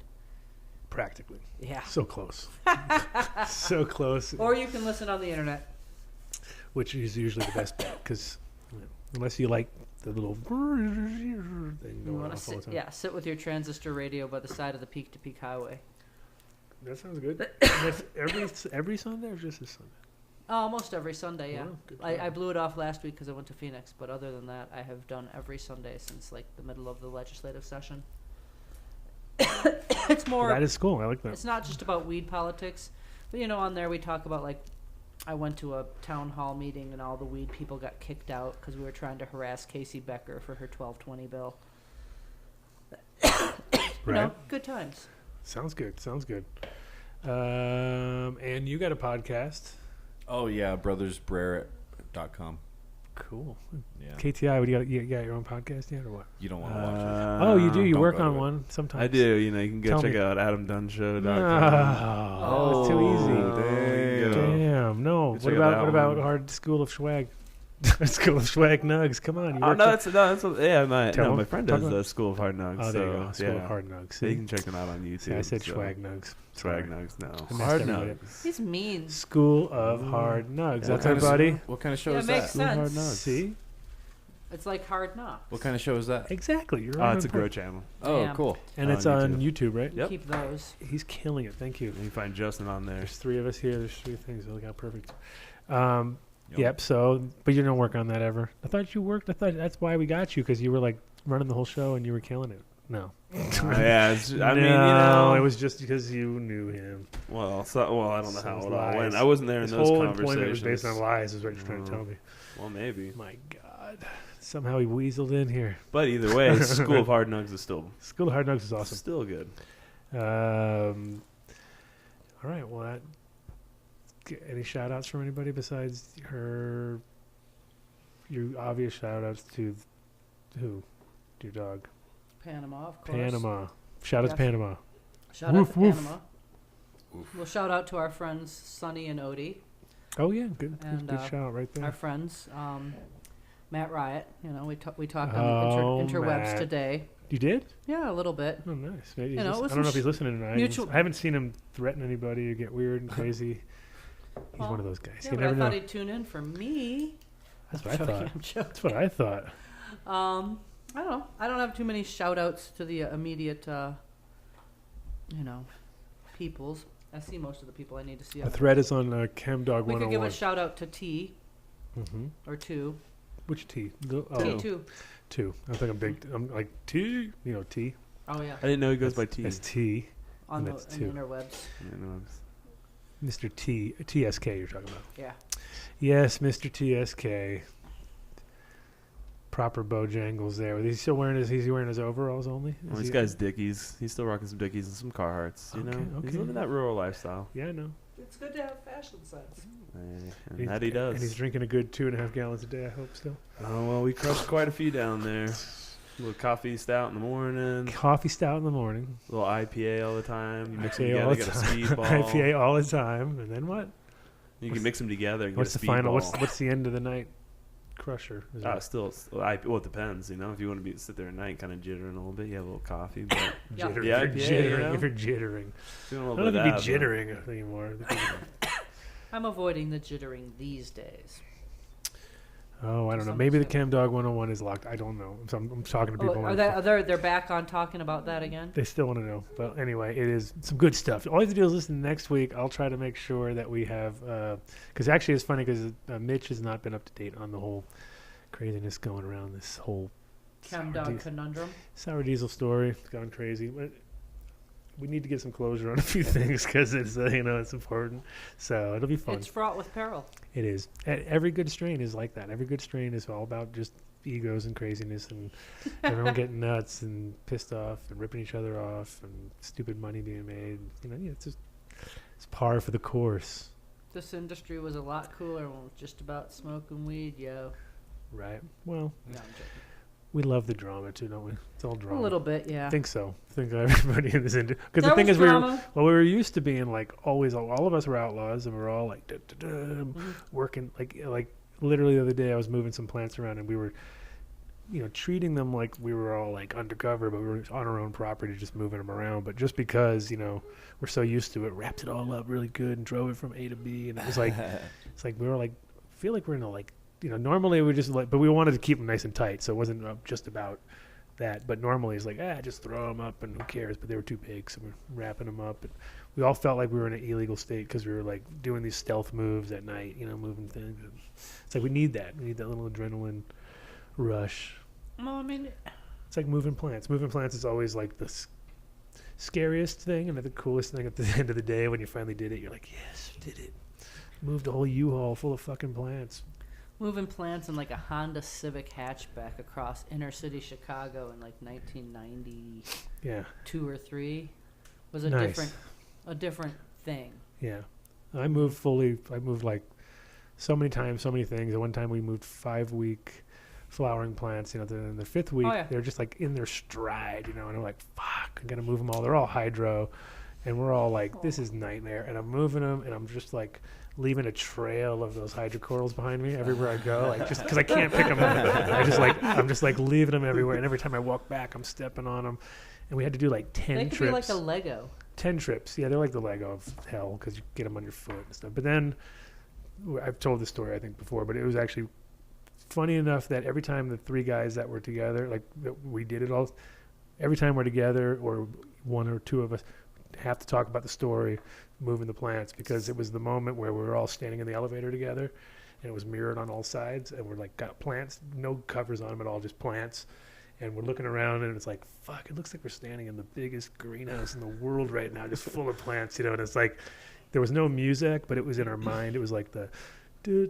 Practically. Yeah. So close. So close. Or you can listen on the internet. Which is usually the best bet because unless you like the little thing You going want to off all the sit, time. sit with your transistor radio by the side of the Peak to Peak Highway. That sounds good. That's every Sunday or just this Sunday? Almost every Sunday, yeah. Wow, good I job. blew it off last week because I went to Phoenix, but other than that, I have done every Sunday since like the middle of the legislative session. It's more. That is cool. I like that. It's not just about weed politics, but on there we talk about like. I went to a town hall meeting and all the weed people got kicked out because we were trying to harass Casey Becker for her 1220 bill. Right. Good times. Sounds good. Sounds good. And you got a podcast. Oh yeah, brothersbrer.com. Cool. Yeah. KTI, what do you got? You got your own podcast yet or what? You don't want to watch Oh, you do. You don't work go to on it. one sometimes. I do. You can go Tell check me. out AdamDunnShow.com. Oh, it's too easy. There you go. Damn. No. Check What out about that what about one. Hard School of Swag? School of Swag Nugs. Come on. You Oh, work no, on- that's yeah. My Tell 'em. my friend Talk does about- the School of Hard Nugs. Oh, there you go. so, School yeah. of Hard Nugs. So you See? can check them out on YouTube. See, I said so. Swag Nugs. Swag Sorry. Nugs. No, I messed Hard everybody Nugs. He's mean. School of Hard Nugs. Yeah, That's What our kind of- buddy. What kind of show Yeah, is it makes that? sense. Hard Nugs. See? It's like Hard Knocks. What kind of show is that? Exactly. You're Oh, right it's a on Grow point. channel. Oh, Damn. cool. And on it's on YouTube, right? Yep. Keep those. He's killing it. Thank you. And you find Justin on there. There's 3 of us here. There's 3 things. That got perfect. Yep. Yep. So, but you don't work on that ever. I thought you worked. I thought that's why we got you because you were like running the whole show and you were killing it. No. Yeah, I mean, No, it was just because you knew him. well, I don't know So how it was it all lies. went. I wasn't there in His those whole conversations. employment was based on lies, is what you're trying to tell me. Well, maybe. My God. Somehow he weaseled in here. But either way, School of Hard Nugs is still School of Hard Knocks is awesome. still good. All right. Well, any shout outs from anybody besides your obvious shout outs to who? Your dog. Panama, of course. Panama. Shout out to Yes. Panama. Shout Woof, out to woof. Panama. We'll shout out to our friends Sonny and Odie. Oh, yeah. Good, And, good shout right there. Our friends, Matt Riot. We talked Oh, on the interwebs Matt. today. You did? Yeah, a little bit. Oh, nice. Maybe You he's know, just- it was I don't know if some he's listening tonight. mutual- I haven't seen him threaten anybody or get weird and crazy. He's Well, one of those guys. Yeah, You but I never thought know. he'd tune in for me. That's I'm what I joking, thought. I'm joking. That's what I thought. I don't know. I don't have too many shout outs to the immediate, peoples. I see most of the people I need to see. The thread is on ChemDog We could give a 101. shout out to T Mm-hmm. or two. Which T? T2. 2. I think I'm big. I'm like T. T. Oh, yeah. I didn't know he goes by T. That's T. On And the that's in two. the interwebs. I know, it's- Mr. TSK you're talking about. Yeah. Yes, Mr. TSK. Proper Bojangles there. Is he still wearing his overalls only? Well, Is this he- guy's Dickies. He's still rocking some Dickies and some Carhartts. You Okay, know, okay. he's living that rural lifestyle. Yeah, I know. It's good to have fashion sense. And that he does. And he's drinking a good 2.5 gallons a day, I hope still. Oh well, we crushed quite a few down there. A little coffee stout in the morning. Coffee stout in the morning. A little IPA all the time. You mix them IPA all together, the get a time. speedball. IPA all the time. And then what? You can mix them together and What's get the a final? speedball. What's the end of the night crusher? Is it Well, it depends. You know, if you want to sit there at night, kind of jittering a little bit, you have a little coffee. But Yeah. jittering? Yeah, If you're yeah, jittering, you know. if you're jittering. doing a I little don't bit think of you'd be that, jittering anymore. I'm avoiding the jittering these days. Oh, I don't know. Some Maybe the extent. Chem Dog 101 is locked. I don't know. So I'm talking to people. They're back on talking about that again? They still want to know. But anyway, it is some good stuff. All you have to do is listen next week. I'll try to make sure that we have, because actually it's funny because Mitch has not been up to date on the whole craziness going around this whole Chem Dog conundrum. Sour Diesel story. It's gone crazy. But we need to get some closure on a few things because it's it's important. So it'll be fun. It's fraught with peril. It is. Every good strain is like that. Every good strain is all about just egos and craziness and everyone getting nuts and pissed off and ripping each other off and stupid money being made. It's par for the course. This industry was a lot cooler when it was just about smoking weed, yo. Right. Well, No, I'm joking. we love the drama too, don't we? It's all drama. A little bit, yeah. I think so. I think everybody in this industry. Because the There thing was is, we drama. were used to being like always. All of us were outlaws, and we were all like working. Like literally the other day, I was moving some plants around, and we were, treating them like we were all like undercover, but we were on our own property, just moving them around. But just because we're so used to it, wrapped it all up really good and drove it from A to B, and it was like it's like we were like feel like we're in a like. Normally we just but we wanted to keep them nice and tight, so it wasn't just about that. But normally it's like, just throw them up and who cares? But they were too big, so we're wrapping them up. And we all felt like we were in an illegal state because we were like doing these stealth moves at night, moving things. And it's like we need that. We need that little adrenaline rush. Well, I mean, It's like moving plants. Moving plants is always like the scariest thing and the coolest thing at the end of the day when you finally did it. You're like, yes, did it. Moved a whole U-Haul full of fucking plants. moving plants in like a Honda Civic hatchback across inner city Chicago in like 1992 Yeah. or 3 was a Nice. different thing. Yeah. I moved like so many times, so many things. At one time we moved 5-week flowering plants, then the 5th week, they're just like in their stride, and I'm like, fuck, I'm going to move them all. They're all hydro. And we're all like, this is nightmare. And I'm moving them, and I'm just like leaving a trail of those hydrocorals behind me everywhere I go, like just because I can't pick them up. I'm just like leaving them everywhere. And every time I walk back, I'm stepping on them. And we had to do like 10 They trips. could be like a Lego. 10 trips. Yeah, they're like the Lego of hell because you get them on your foot and stuff. But then I've told this story, I think, before, but it was actually funny enough that every time the 3 guys that were together, like we did it all, every time we're together or 1 or 2 of us have to talk about the story, moving the plants, because it was the moment where we were all standing in the elevator together and it was mirrored on all sides and we're like got plants, no covers on them at all, just plants. And we're looking around and it's like, fuck, it looks like we're standing in the biggest greenhouse in the world right now, just full of plants, and it's like there was no music, but it was in our mind. It was like the and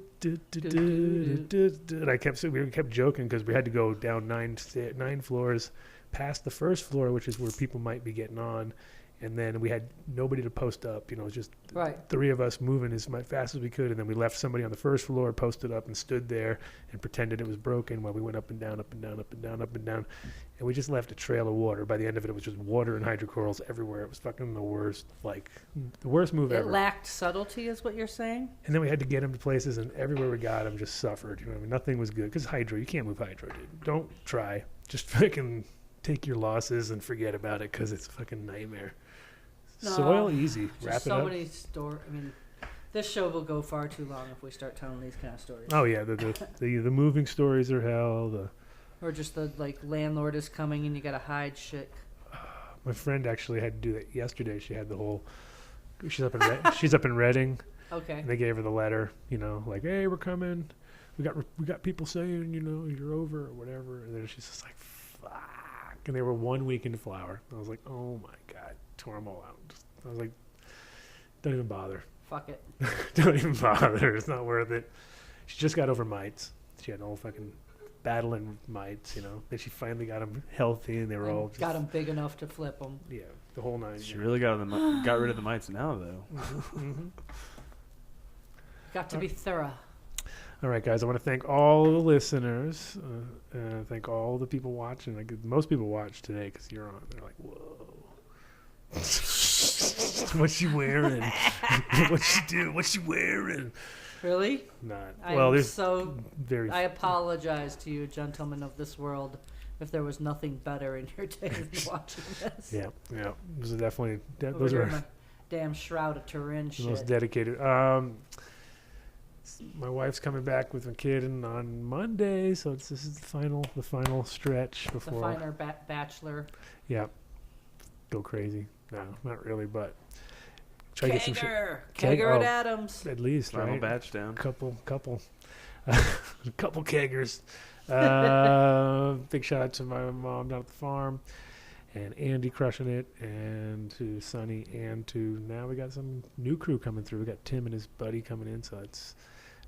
we kept joking because we had to go down 9 floors past the first floor, which is where people might be getting on. And then we had nobody to post up. It was just Right. 3 of us moving as fast as we could. And then we left somebody on the first floor, posted up, and stood there and pretended it was broken while we went up and down, up and down, up and down, up and down. And we just left a trail of water. By the end of it, it was just water and hydrocorals everywhere. It was fucking the worst move It ever. lacked subtlety, is what you're saying? And then we had to get him to places, and everywhere we got him just suffered. Nothing was good. Because hydro, you can't move hydro, dude. Don't try. Just fucking take your losses and forget about it because it's a fucking nightmare. No, Soil, easy. Just Wrap it so up. many I mean, this show will go far too long if we start telling these kind of stories. Oh yeah, the moving stories are hell. Or just the like landlord is coming and you gotta hide shit. My friend actually had to do that yesterday. She had the whole. She's up in Reading, Okay. and they gave her the letter. Like, hey, we're coming. We got people saying you're over or whatever. And then she's just like, fuck. And they were 1 week into flower. I was like, oh my god, tore them all out. I was like, don't even bother. Fuck it. Don't even bother. It's not worth it. She just got over mites. She had a whole fucking battling mites, Then she finally got them healthy, and they were all just, Got them big enough to flip them. yeah, the whole 9. She really got rid of the mites now, though. Mm-hmm. Got to be thorough. All right, guys. I want to thank all the listeners. Thank all the people watching. Most people watch today because you're on. They're like, whoa. What's she wearing? What's she do? What's she wearing? Really? Not. I'm Well, there's so. very. I apologize to you, gentlemen of this world, if there was nothing better in your day than watching this. Yeah. Those are definitely. Over Those here, are my damn Shroud of Turin the most shit. dedicated. My wife's coming back with a kid on Monday, so this is the final stretch The before. finer bachelor. Yeah. Go crazy. No, not really, but try to get some shit. Kegger at oh, Adams. At least, Final right? batch down. Couple keggers. Big shout out to my mom down at the farm, and Andy crushing it, and to Sonny, and to now we got some new crew coming through. We got Tim and his buddy coming in, so it's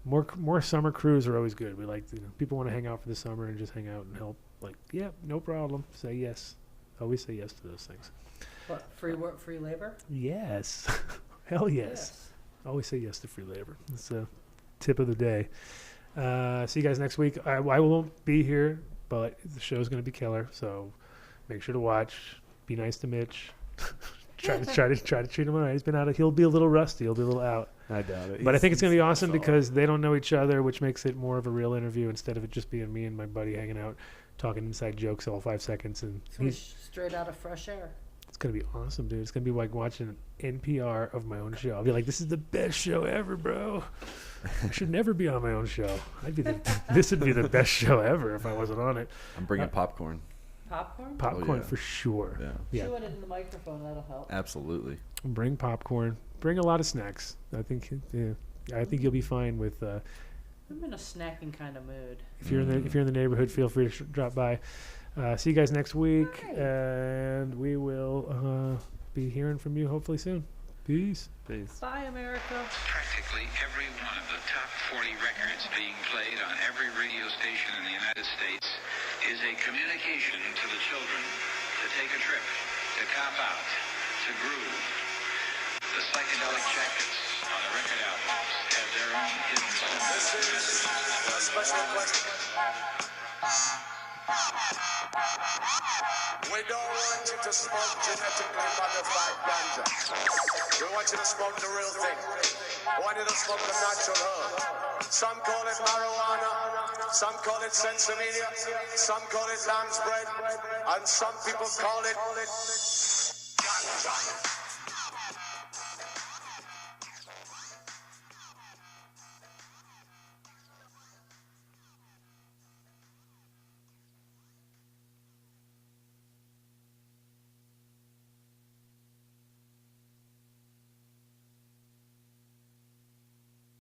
more summer crews are always good. We like, people want to hang out for the summer and just hang out and help. Like, yeah, no problem. Say yes. Always say yes to those things. What, free work, free labor? Yes. Hell yes. Always say yes to free labor. It's a tip of the day. See you guys next week. I won't be here, but the show's going to be killer. So make sure to watch. Be nice to Mitch. try to treat him all right. He's been out. He'll be a little rusty. He'll be a little out. I doubt it. But I think it's going to be awesome solid. because they don't know each other, which makes it more of a real interview instead of it just being me and my buddy hanging out, talking inside jokes all 5 seconds. And It's gonna be straight out of fresh air. it's going to be awesome, dude. It's going to be like watching an NPR of my own show. I'll be like, this is the best show ever, bro. I should never be on my own show. This would be the best show ever if I wasn't on it. I'm bringing popcorn. Popcorn? Popcorn yeah. for sure. Yeah. Chew it in the microphone, that'll help. Absolutely. Bring popcorn. Bring a lot of snacks. I think you'll be fine with. I'm in a snacking kind of mood. If you're in the neighborhood, feel free to drop by. See you guys next week, Hi. and we will be hearing from you hopefully soon. Peace. Peace. Bye, America. Practically every one of the top 40 records being played on every radio station in the United States is a communication to the children to take a trip, to cop out, to groove. The psychedelic jackets on the record albums have their own hidden messages. A special question. We don't want you to smoke genetically modified ganja. We want you to smoke the real thing. We want you to smoke the natural herb. Some call it marijuana, some call it sensimedia, some call it lamb's bread, and some people call it